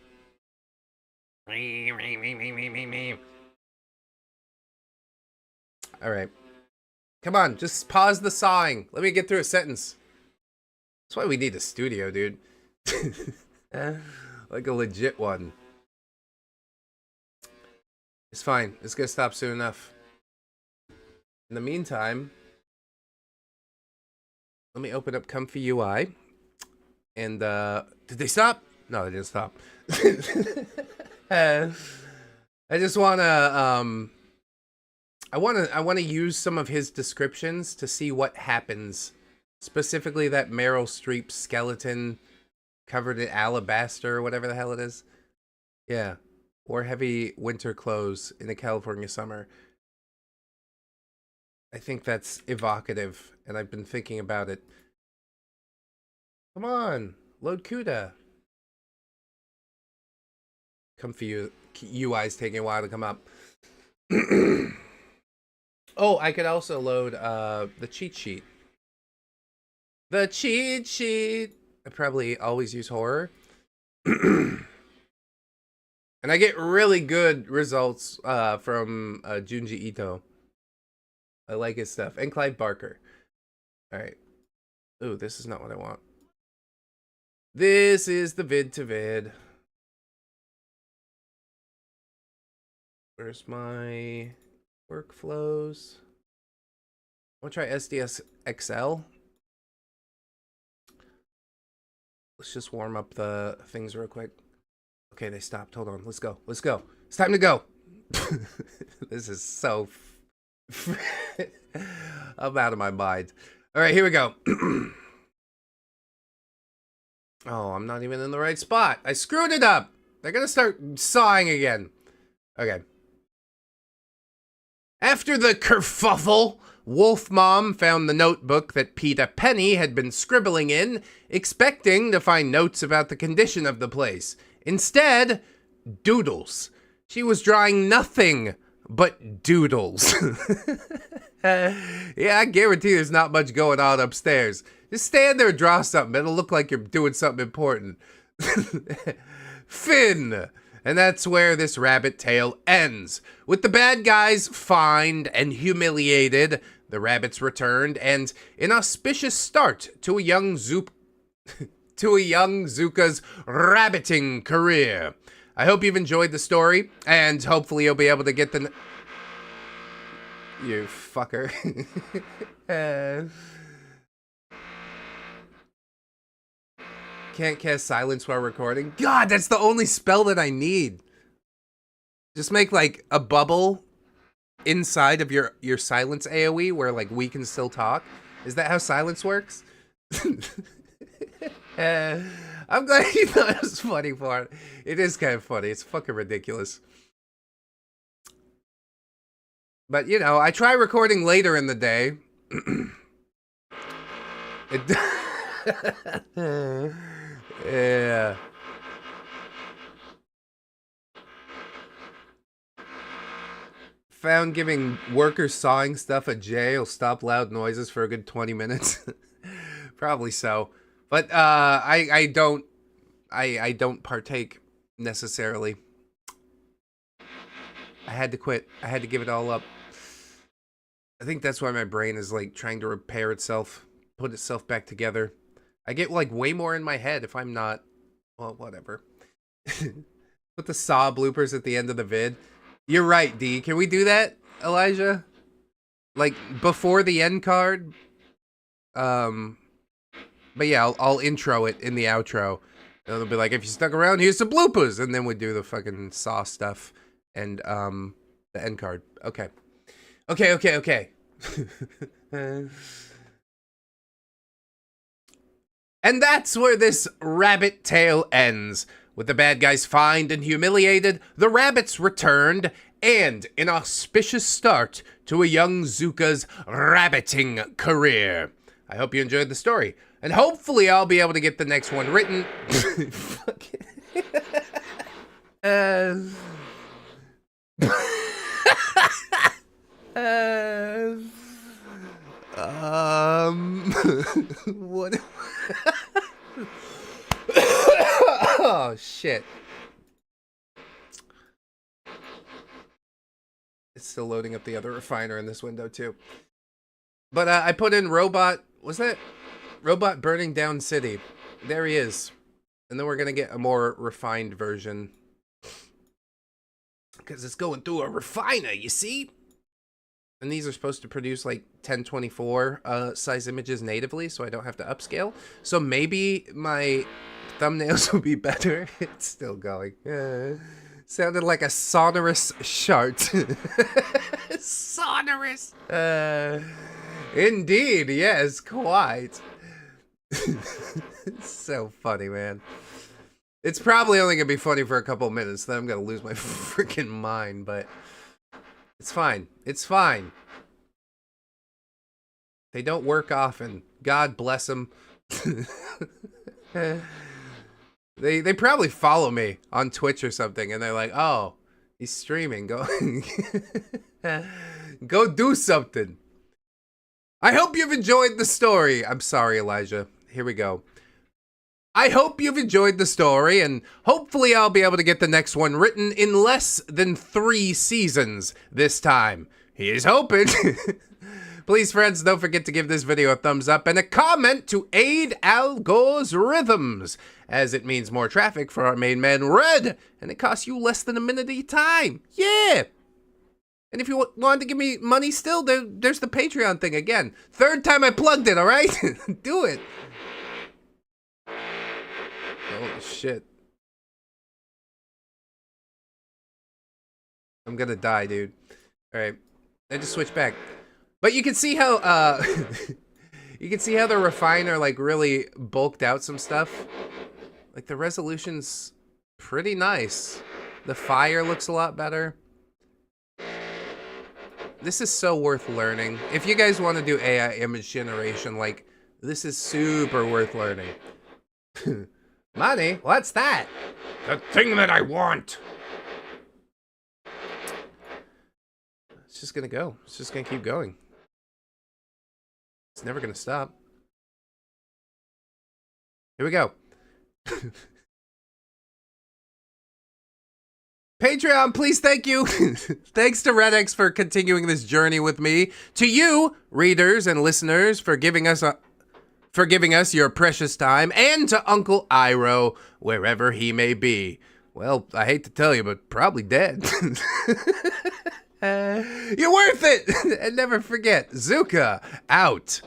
S1: Alright. Come on, just pause the sawing. Let me get through a sentence. That's why we need a studio, dude. Like a legit one. It's fine. It's gonna stop soon enough. In the meantime, let me open up Comfy UI. And, did they stop? No, they didn't stop. I just wanna, I wanna use some of his descriptions to see what happens. Specifically that Meryl Streep skeleton covered in alabaster or whatever the hell it is. Yeah. Or heavy winter clothes in a California summer. I think that's evocative, and I've been thinking about it. Come on, load CUDA. Comfy UI is taking a while to come up. Oh, I could also load the cheat sheet. The cheat sheet. I probably always use horror. And I get really good results from Junji Ito. I like his stuff. And Clive Barker. Alright. Ooh, this is not what I want. This is the vid to vid. Where's my workflows? I'll try SDS XL. Let's just warm up the things real quick. Okay, they stopped. Hold on. Let's go. Let's go. It's time to go. This is so... I'm out of my mind. All right, here we go. Oh, I'm not even in the right spot. I screwed it up. They're gonna start sawing again. Okay. After the kerfuffle, Wolf Mom found the notebook that PETA Penny had been scribbling in, expecting to find notes about the condition of the place. Instead, doodles. She was drawing nothing but doodles. Yeah, I guarantee there's not much going on upstairs. Just stand there and draw something. It'll look like you're doing something important. Finn. And that's where this rabbit tale ends. With the bad guys fined and humiliated, the rabbits returned, and an auspicious start to a young Zuka's rabbiting career. I hope you've enjoyed the story, and hopefully you'll be able to get the... You fucker. Can't cast silence while recording. God, that's the only spell that I need. Just make like a bubble inside of your silence AoE where like we can still talk. Is that how silence works? I'm glad you thought it was funny for it. It is kind of funny. It's fucking ridiculous. But, you know, I try recording later in the day. Yeah. Found giving workers sawing stuff at J will stop loud noises for a good 20 minutes. Probably so. But I don't partake necessarily. I had to quit. I had to give it all up. I think that's why my brain is like trying to repair itself, put itself back together. I get like way more in my head if I'm not, well, whatever. Put the Saw bloopers at the end of the vid. You're right, D. Can we do that, Elijah? Like before the end card? But yeah, I'll intro it in the outro. And it'll be like, if you stuck around, here's some bloopers. And then we do the fucking Saw stuff and the end card. Okay. Okay. And that's where this rabbit tale ends. With the bad guys fined and humiliated, the rabbits returned, and an auspicious start to a young Zuka's rabbiting career. I hope you enjoyed the story, and hopefully I'll be able to get the next one written. Fuck it. What? Oh, shit. It's still loading up the other refiner in this window, too. But I put in robot, was that? Robot burning down city. There he is. And then we're going to get a more refined version. Because it's going through a refiner, you see? And these are supposed to produce like 1024 size images natively, so I don't have to upscale. So maybe my thumbnails will be better. It's still going. Sounded like a sonorous shart.
S2: Sonorous.
S1: Indeed, yes, quite. It's so funny, man. It's probably only gonna be funny for a couple minutes, then I'm gonna lose my freaking mind, but it's fine. It's fine. They don't work often. God bless them. They probably follow me on Twitch or something, and they're like, oh, he's streaming. Go, go do something. I hope you've enjoyed the story. I'm sorry, Elijah. Here we go. I hope you've enjoyed the story, and hopefully I'll be able to get the next one written in less than 3 seasons this time. Here's hoping. Please, friends, don't forget to give this video a thumbs up and a comment to aid Al Gore's rhythms, as it means more traffic for our main man, Red, and it costs you less than a minute of your time. Yeah! And if you want to give me money still, there's the Patreon thing again. 3rd time I plugged it, alright? Do it. Oh, shit. I'm gonna die, dude. Alright. I just switched back. But you can see how, you can see how the refiner, like, really bulked out some stuff. Like, the resolution's pretty nice. The fire looks a lot better. This is so worth learning. If you guys want to do AI image generation, like, this is super worth learning. Money? What's that?
S2: The thing that I want.
S1: It's just gonna go. It's just gonna keep going. It's never gonna stop. Here we go. Patreon, please, thank you. Thanks to RedX for continuing this journey with me. To you, readers and listeners, for giving us your precious time, and to Uncle Iroh, wherever he may be. Well, I hate to tell you, but probably dead. You're worth it! And never forget, Zuka, out.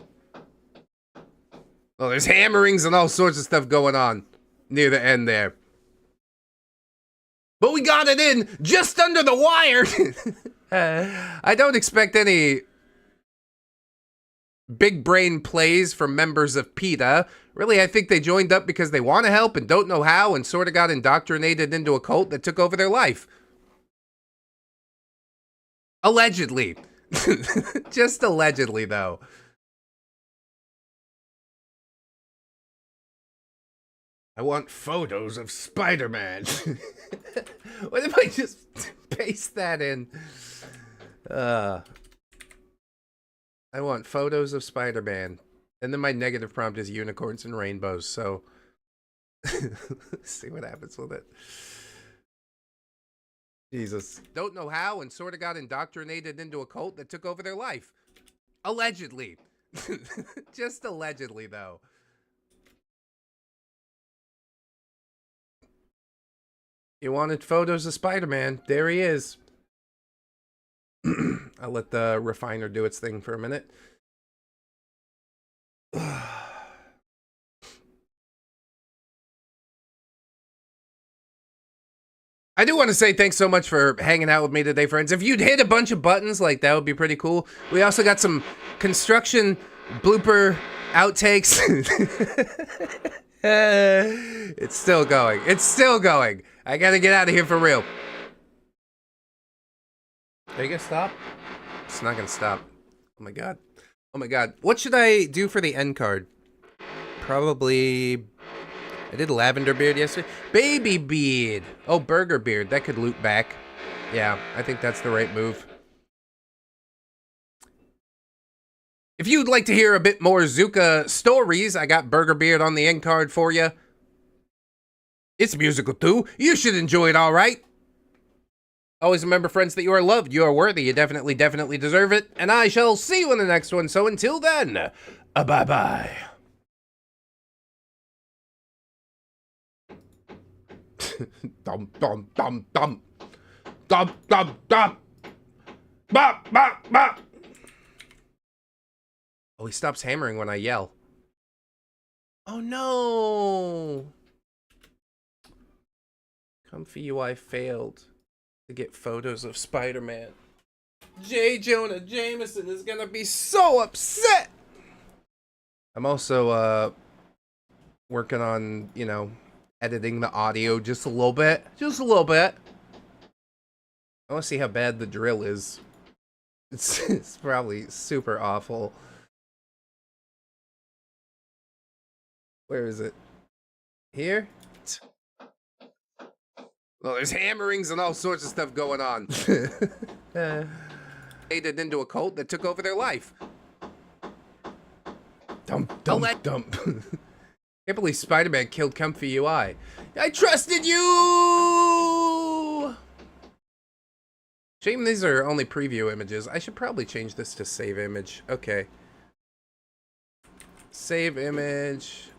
S1: Well, there's hammerings and all sorts of stuff going on near the end there. But we got it in just under the wire. I don't expect any big brain plays from members of PETA. Really, I think they joined up because they want to help and don't know how, and sort of got indoctrinated into a cult that took over their life. Allegedly. Just allegedly, though. I want photos of Spider-Man. What if I just paste that in? I want photos of Spider-Man. And then my negative prompt is unicorns and rainbows, so... Let's see what happens with it. Jesus. Don't know how and sort of got indoctrinated into a cult that took over their life. Allegedly. Just allegedly, though. You wanted photos of Spider-Man. There he is. I'll let the refiner do its thing for a minute. I do want to say thanks so much for hanging out with me today, friends. If you'd hit a bunch of buttons, like, that would be pretty cool. We also got some construction blooper outtakes. It's still going. It's still going. I gotta get out of here for real. Are you gonna stop? It's not gonna stop. Oh my god. Oh my god. What should I do for the end card? Probably... I did lavender beard yesterday. Baby beard. Oh, burger beard. That could loop back. Yeah, I think that's the right move. If you'd like to hear a bit more Zuka stories, I got burger beard on the end card for you. It's musical too. You should enjoy it, all right? Always remember, friends, that you are loved, you are worthy, you definitely deserve it, and I shall see you in the next one. So until then, bye-bye. Dum dum dum dum dum dum dum bop bop bop. Oh, he stops hammering when I yell. Oh no! Comfy UI failed to get photos of Spider-Man. J. Jonah Jameson is gonna be so upset! I'm also, working on, you know, editing the audio just a little bit. Just a little bit. I want to see how bad the drill is. It's probably super awful. Where is it? Here? Well, there's hammerings and all sorts of stuff going on. Aided into a cult that took over their life. Dump, dump, dump. Can't believe Spider-Man killed Comfy UI. I trusted you! Shame these are only preview images. I should probably change this to save image. Okay. Save image.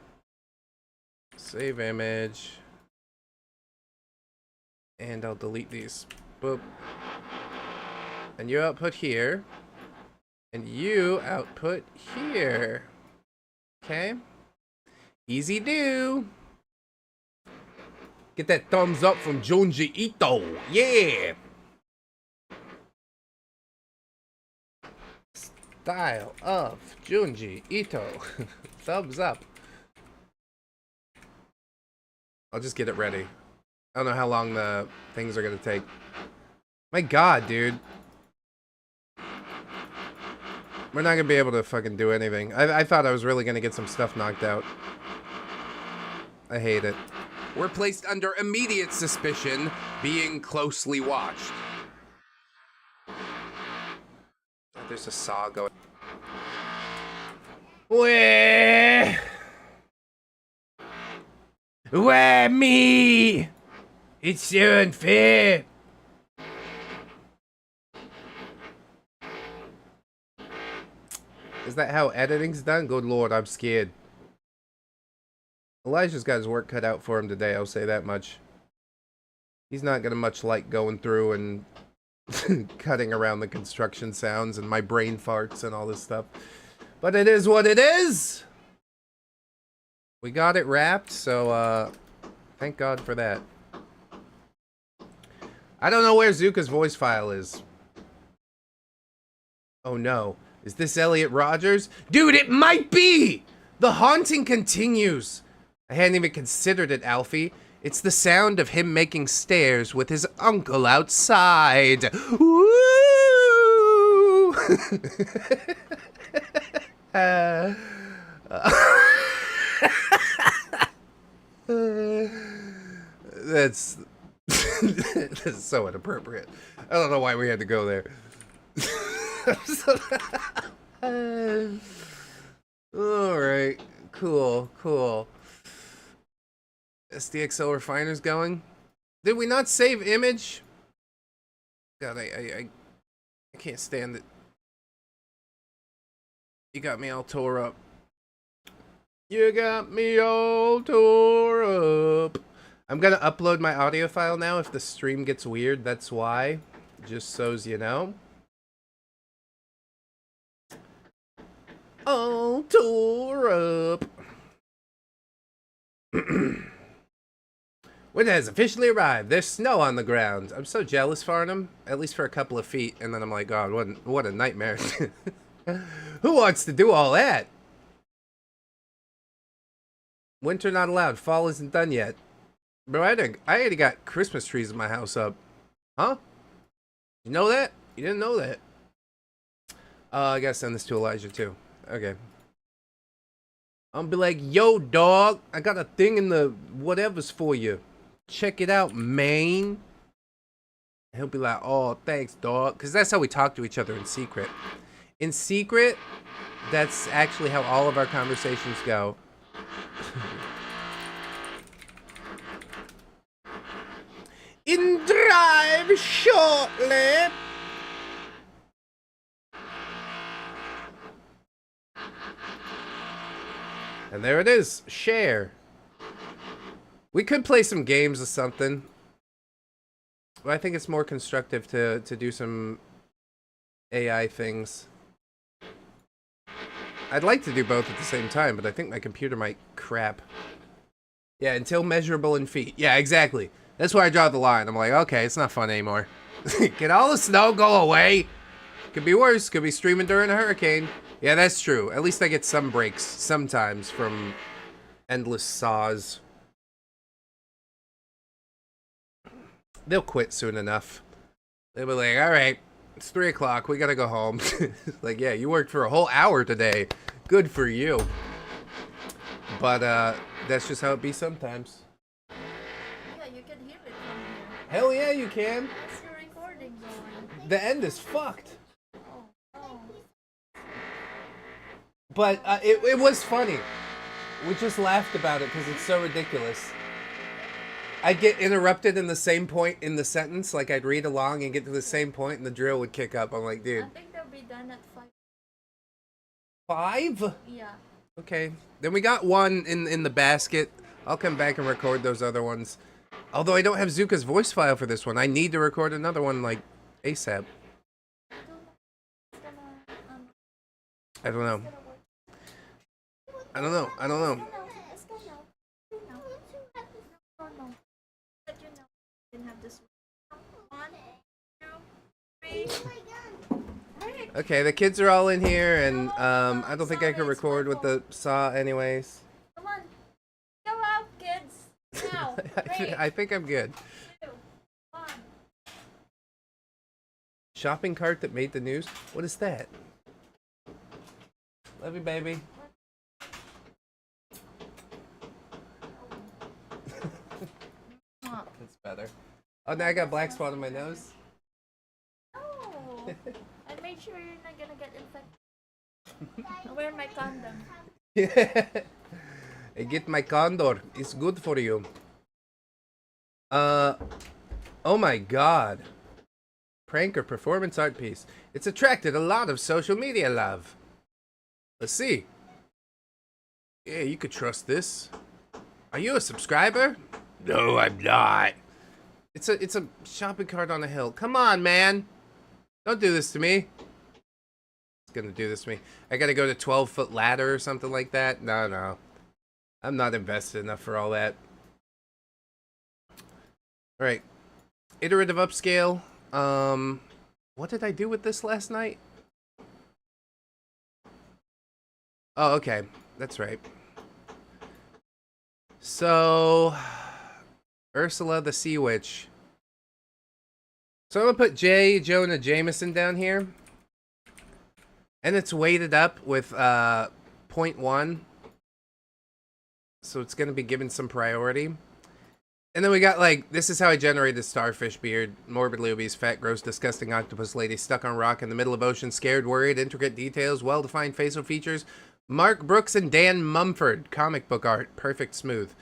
S1: Save image. And I'll delete these. Boop. And you output here. And you output here. Okay. Easy do. Get that thumbs up from Junji Ito. Yeah. Style of Junji Ito. Thumbs up. I'll just get it ready. I don't know how long the things are gonna take. My god, dude. We're not gonna be able to fucking do anything. I thought I was really gonna get some stuff knocked out. I hate it. We're placed under immediate suspicion, being closely watched. There's a saw going. Where me? It's so unfair. Is that how editing's done? Good lord, I'm scared. Elijah's got his work cut out for him today, I'll say that much. He's not gonna much like going through and cutting around the construction sounds and my brain farts and all this stuff. But it is what it is! We got it wrapped, so thank God for that. I don't know where Zuka's voice file is. Oh no. Is this Elliot Rogers? Dude, it might be! The haunting continues. I hadn't even considered it, Alfie. It's the sound of him making stairs with his uncle outside. Woo! That's that's so inappropriate. I don't know why we had to go there. Alright, cool. SDXL refiner's going. Did we not save image? God, I can't stand it. You got me all tore up. You got me all tore up. I'm gonna upload my audio file now. If the stream gets weird, that's why. Just so's you know. All tore up. Winter has officially arrived. There's snow on the ground. I'm so jealous, Farnham. At least for a couple of feet. And then I'm like, God, what a nightmare. Who wants to do all that? Winter not allowed. Fall isn't done yet. Bro, I already got Christmas trees in my house up. Huh? You know that? You didn't know that. I gotta send this to Elijah too. Okay. I'm gonna be like, yo, dog, I got a thing in the whatever's for you. Check it out, man. He'll be like, oh, thanks, dog. Because that's how we talk to each other in secret. In secret, that's actually how all of our conversations go. In drive shortly. And there it is. Share. We could play some games or something. But I think it's more constructive to do some AI things. I'd like to do both at the same time, but I think my computer might crap. Yeah, until measurable in feet. Yeah, exactly. That's where I draw the line. I'm like, okay, it's not fun anymore. Can all the snow go away? Could be worse. Could be streaming during a hurricane. Yeah, that's true. At least I get some breaks sometimes from endless saws. They'll quit soon enough. They'll be like, all right, it's 3 o'clock. We gotta go home. Like, yeah, you worked for a whole hour today. Good for you. But that's just how it be sometimes.
S5: Yeah, you can hear it from here.
S1: Hell yeah, you can.
S5: What's your recording going?
S1: The end is fucked.
S5: Oh.
S1: But it was funny. We just laughed about it because it's so ridiculous. I'd get interrupted in the same point in the sentence. Like, I'd read along and get to the same point and the drill would kick up. I'm like, dude.
S5: I think they'll be done at
S1: 5?
S5: 5. Yeah.
S1: Okay. Then we got one in the basket. I'll come back and record those other ones. Although I don't have Zuka's voice file for this one. I need to record another one, like, ASAP. I don't know. I don't know. I don't know. Okay, the kids are all in here, and I don't think I can record with the saw anyways.
S5: Come on. Go out, kids. Now.
S1: I think I'm good.
S5: 2, 1.
S1: Shopping cart that made the news? What is that? Love you, baby. That's better. Oh, now I got black spot on my nose.
S5: Oh. I made sure you're not gonna get infected. I'll wear my condom.
S1: Yeah. I get my condor. It's good for you. Oh my god. Pranker performance art piece. It's attracted a lot of social media love. Let's see. Yeah, you could trust this. Are you a subscriber? No, I'm not. It's a shopping cart on a hill. Come on, man. Don't do this to me. It's gonna do this to me. I gotta go to 12-foot ladder or something like that. No. I'm not invested enough for all that. Alright. Iterative upscale. What did I do with this last night? Oh, okay. That's right. So, Ursula the Sea Witch. So I'm gonna put J. Jonah Jameson down here. And it's weighted up with 0.1. So it's gonna be given some priority. And then we got, like, this is how I generated Starfish Beard. Morbidly obese, fat, gross, disgusting octopus lady stuck on rock in the middle of ocean, scared, worried, intricate details, well-defined facial features. Mark Brooks and Dan Mumford, comic book art, perfect smooth.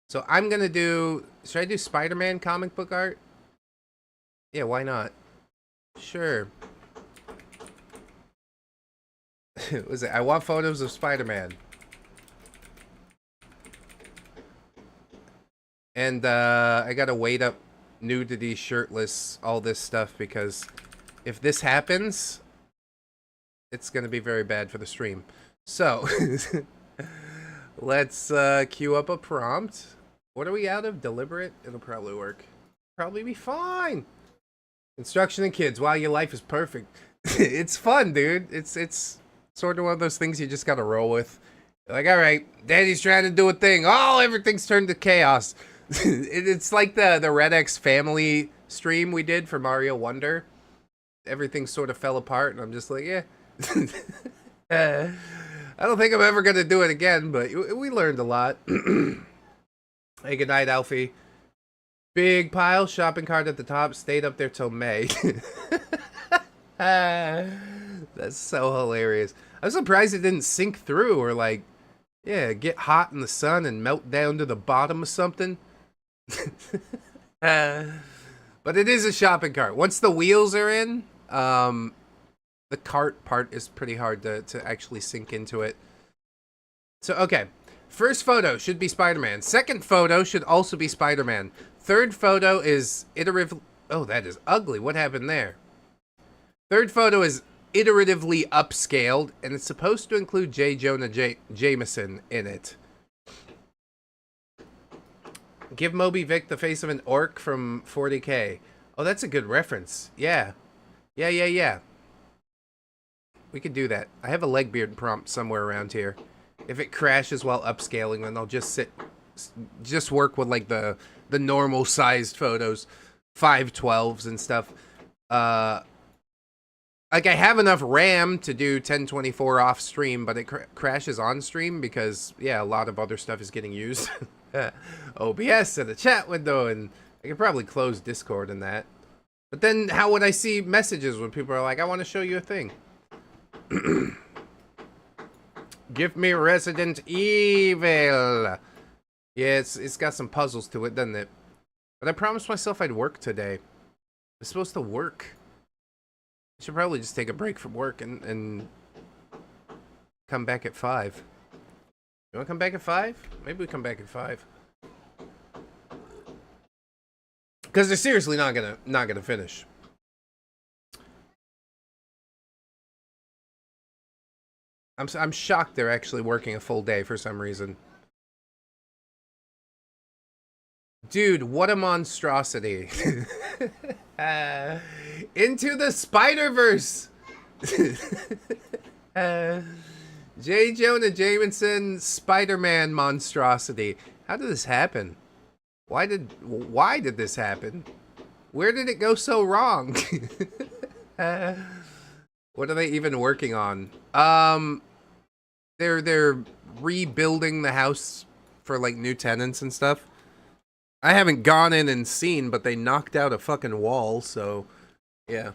S1: So I'm gonna do, should I do Spider-Man comic book art? Yeah, why not? Sure. What was it? I want photos of Spider-Man. And I gotta wait up nudity, shirtless, all this stuff, because if this happens, it's gonna be very bad for the stream. So, let's queue up a prompt. What are we out of? Deliberate? It'll probably work. Probably be fine. Instruction and kids. Wow, your life is perfect. It's fun, dude. It's sort of one of those things you just gotta roll with. Like, all right, Daddy's trying to do a thing. Oh, everything's turned to chaos. It's like the Red X family stream we did for Mario Wonder. Everything sort of fell apart, and I'm just like, yeah. I don't think I'm ever gonna do it again, but we learned a lot. Hey, good night, Alfie. Big pile, shopping cart at the top, stayed up there till May. That's so hilarious. I'm surprised it didn't sink through or like, yeah, get hot in the sun and melt down to the bottom of something. But it is a shopping cart. Once the wheels are in, the cart part is pretty hard to actually sink into it. So, okay. First photo should be Spider-Man. Second photo should also be Spider-Man. Third photo is iterative. Oh, that is ugly. What happened there? Third photo is iteratively upscaled, and it's supposed to include J. Jonah Jameson in it. Give Moby Vic the face of an orc from 40K. Oh, that's a good reference. Yeah. Yeah. We could do that. I have a Legbeard prompt somewhere around here. If it crashes while upscaling, then I'll just work with like the normal sized photos, 512s and stuff. Like I have enough RAM to do 1024 off stream, but it crashes on stream because yeah, a lot of other stuff is getting used. OBS and the chat window, and I could probably close Discord and that. But then how would I see messages when people are like, I want to show you a thing? Give me Resident Evil. Yeah, it's got some puzzles to it, doesn't it? But I promised myself I'd work today. I'm supposed to work. I should probably just take a break from work and come back at 5. You want to come back at 5? Maybe we come back at 5. Because they're seriously not gonna finish. I'm shocked they're actually working a full day for some reason. Dude, what a monstrosity. Into the Spider-Verse. J. Jonah Jameson Spider-Man monstrosity. How did this happen? Why did this happen? Where did it go so wrong? What are they even working on? They're rebuilding the house for like new tenants and stuff. I haven't gone in and seen, but they knocked out a fucking wall, so yeah.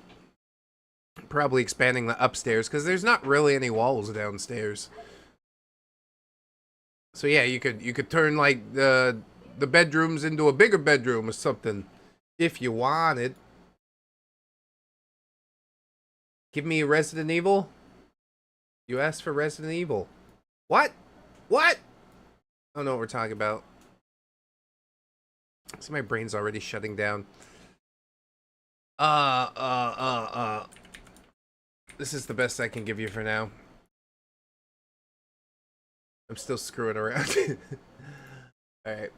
S1: Probably expanding the upstairs because there's not really any walls downstairs. So yeah, you could turn like the bedrooms into a bigger bedroom or something if you wanted. Give me Resident Evil. You asked for Resident Evil. What? What? I don't know what we're talking about. See, my brain's already shutting down. This is the best I can give you for now. I'm still screwing around. Alright.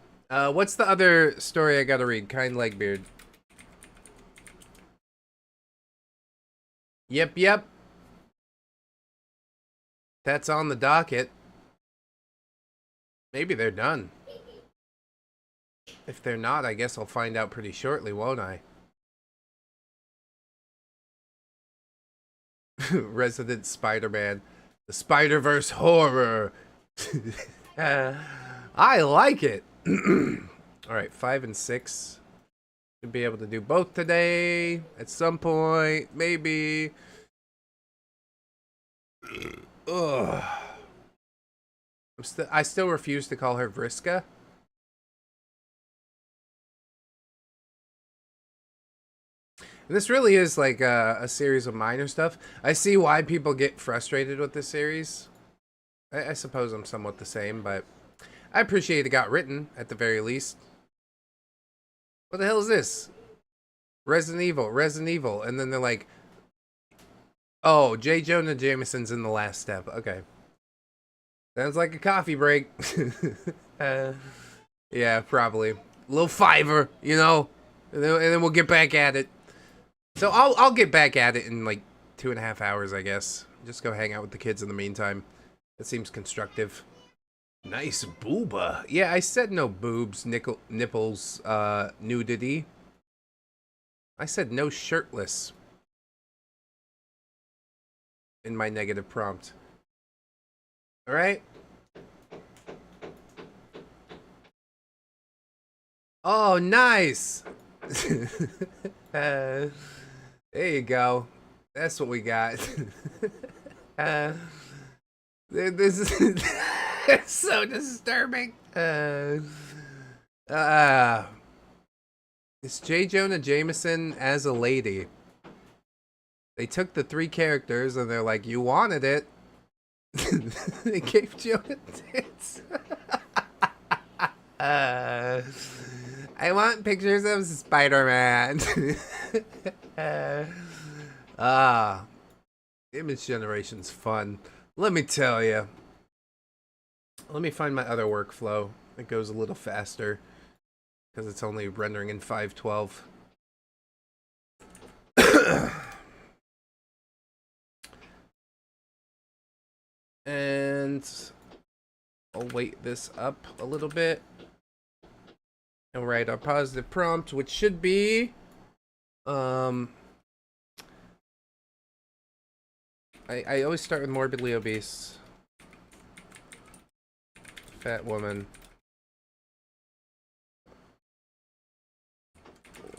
S1: What's the other story I gotta read? Kind Legbeard. Yep. That's on the docket. Maybe they're done. If they're not, I guess I'll find out pretty shortly, won't I? Resident Spider-Man. The Spider-Verse horror. I like it. Alright, 5 and 6. Should be able to do both today. At some point. Maybe. Ugh. I still refuse to call her Vriska. And this really is like a series of minor stuff. I see why people get frustrated with this series. I suppose I'm somewhat the same, but I appreciate it got written, at the very least. What the hell is this? Resident Evil. And then they're like, oh, J. Jonah Jameson's in the last step. Okay. Sounds like a coffee break. Yeah, probably. A little fiver, you know? And then we'll get back at it. So I'll get back at it in like 2.5 hours, I guess. Just go hang out with the kids in the meantime. That seems constructive. Nice booba. Yeah, I said no boobs, nipples, nudity. I said no shirtless in my negative prompt. All right. Oh, nice. There you go. That's what we got. This is it's so disturbing. It's J. Jonah Jameson as a lady. They took the 3 characters and they're like, you wanted it. They gave Jonah tits. I want pictures of Spider-Man. Image generation's fun. Let me tell you. Let me find my other workflow. It goes a little faster because it's only rendering in 512. And I'll weight this up a little bit and write our positive prompt, which should be I always start with morbidly obese. Fat woman.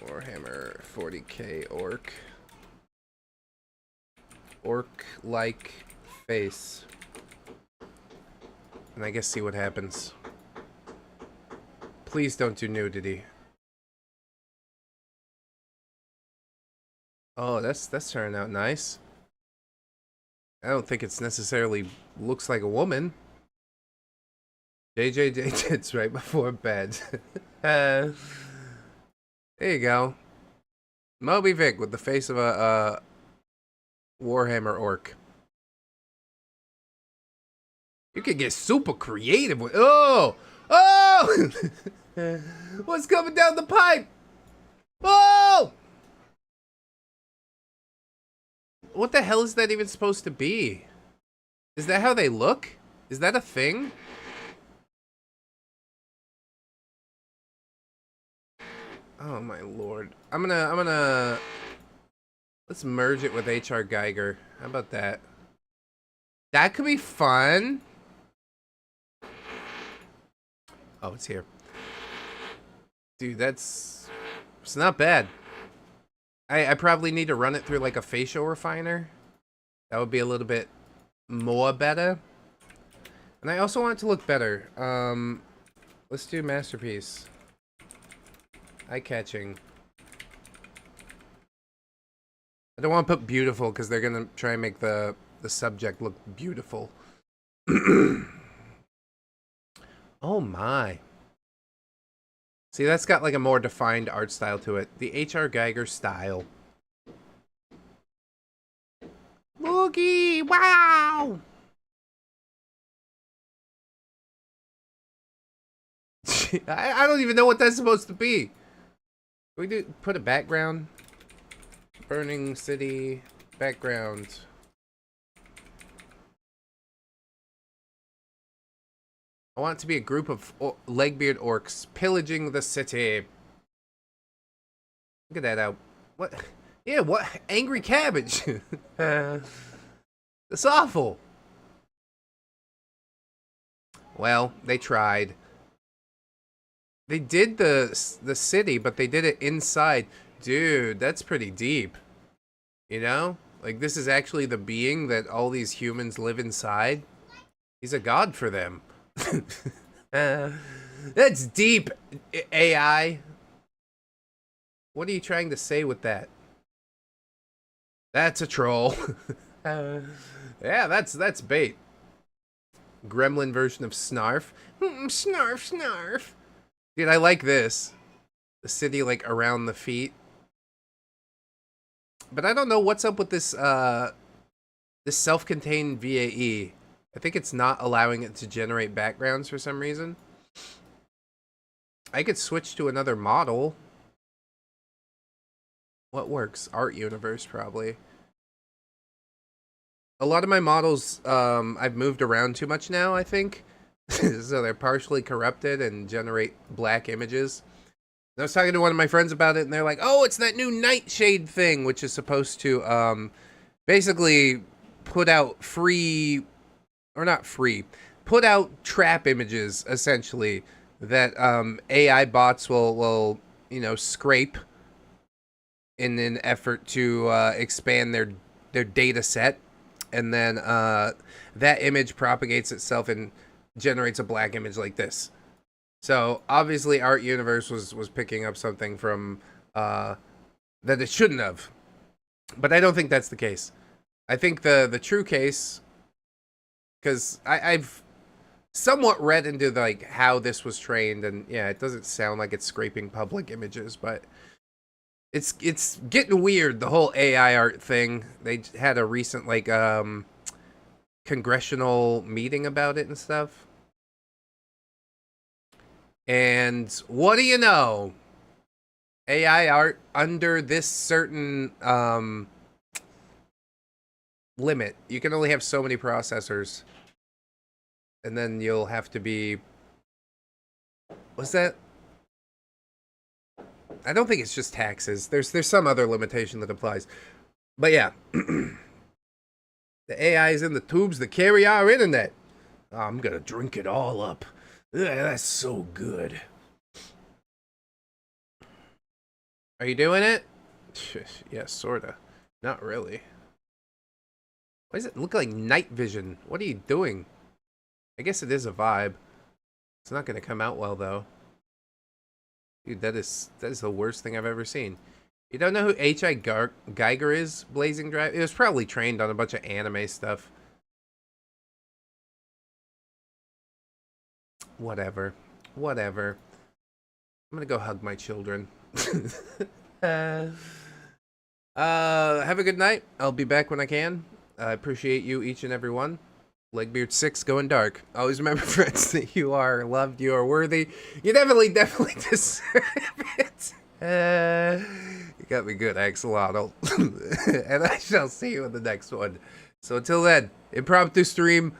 S1: Warhammer 40k orc. Orc-like face. And I guess see what happens. Please don't do nudity. Oh, that's turning out nice. I don't think it's necessarily looks like a woman. JJJ tits right before bed. There you go. Moby Vic with the face of a Warhammer orc. You could get super creative with. Oh! Oh! What's coming down the pipe? Oh! What the hell is that even supposed to be? Is that how they look? Is that a thing? Oh my lord. I'm gonna let's merge it with HR Geiger. How about that? That could be fun. Oh, it's here. Dude, it's not bad. I probably need to run it through like a facial refiner. That would be a little bit more better. And I also want it to look better. Let's do masterpiece. Eye-catching. I don't want to put beautiful because they're gonna try and make the subject look beautiful. Oh my. See, that's got like a more defined art style to it. The HR Geiger style. Loogie! Wow! I don't even know what that's supposed to be. We do put a background. Burning city background. I want it to be a group of legbeard orcs pillaging the city. Look at that out. What? Yeah, what? Angry cabbage. That's awful. Well, they tried. They did the city, but they did it inside. Dude, that's pretty deep. You know? Like, this is actually the being that all these humans live inside. He's a god for them. That's deep, AI. What are you trying to say with that? That's a troll. Yeah, that's bait. Gremlin version of Snarf. Snarf, snarf. Dude, I like this. The city, like, around the feet. But I don't know what's up with this, this self-contained VAE. I think it's not allowing it to generate backgrounds for some reason. I could switch to another model. What works? Art Universe, probably. A lot of my models, I've moved around too much now, I think. So they're partially corrupted and generate black images. I was talking to one of my friends about it, and they're like, "Oh, it's that new nightshade thing, which is supposed to basically put out free, or not free, put out trap images essentially that AI bots will scrape in an effort to expand their data set, and then that image propagates itself and generates a black image like this. So obviously Art Universe was picking up something from that it shouldn't have, but I don't think that's the case. I think the true case, because I've somewhat read into like how this was trained, and yeah, it doesn't sound like it's scraping public images, but it's getting weird, the whole AI art thing. They had a recent like congressional meeting about it and stuff. And what do you know? AI art under this certain limit. You can only have so many processors. And then you'll have to be... What's that? I don't think it's just taxes. There's some other limitation that applies. But yeah. The AI is in the tubes that carry our internet. Oh, I'm gonna drink it all up. Ugh, that's so good. Are you doing it? Yeah, sorta. Not really. Why does it look like night vision? What are you doing? I guess it is a vibe. It's not gonna come out well though. Dude, that is the worst thing I've ever seen. You don't know who H.I. Geiger is, Blazing Drive? It was probably trained on a bunch of anime stuff. Whatever. Whatever. I'm gonna go hug my children. Have a good night. I'll be back when I can. I appreciate you, each and every one. Legbeard6 going dark. Always remember, friends, that you are loved, you are worthy. You definitely deserve it. You got me good, Axolotl. And I shall see you in the next one. So until then, impromptu stream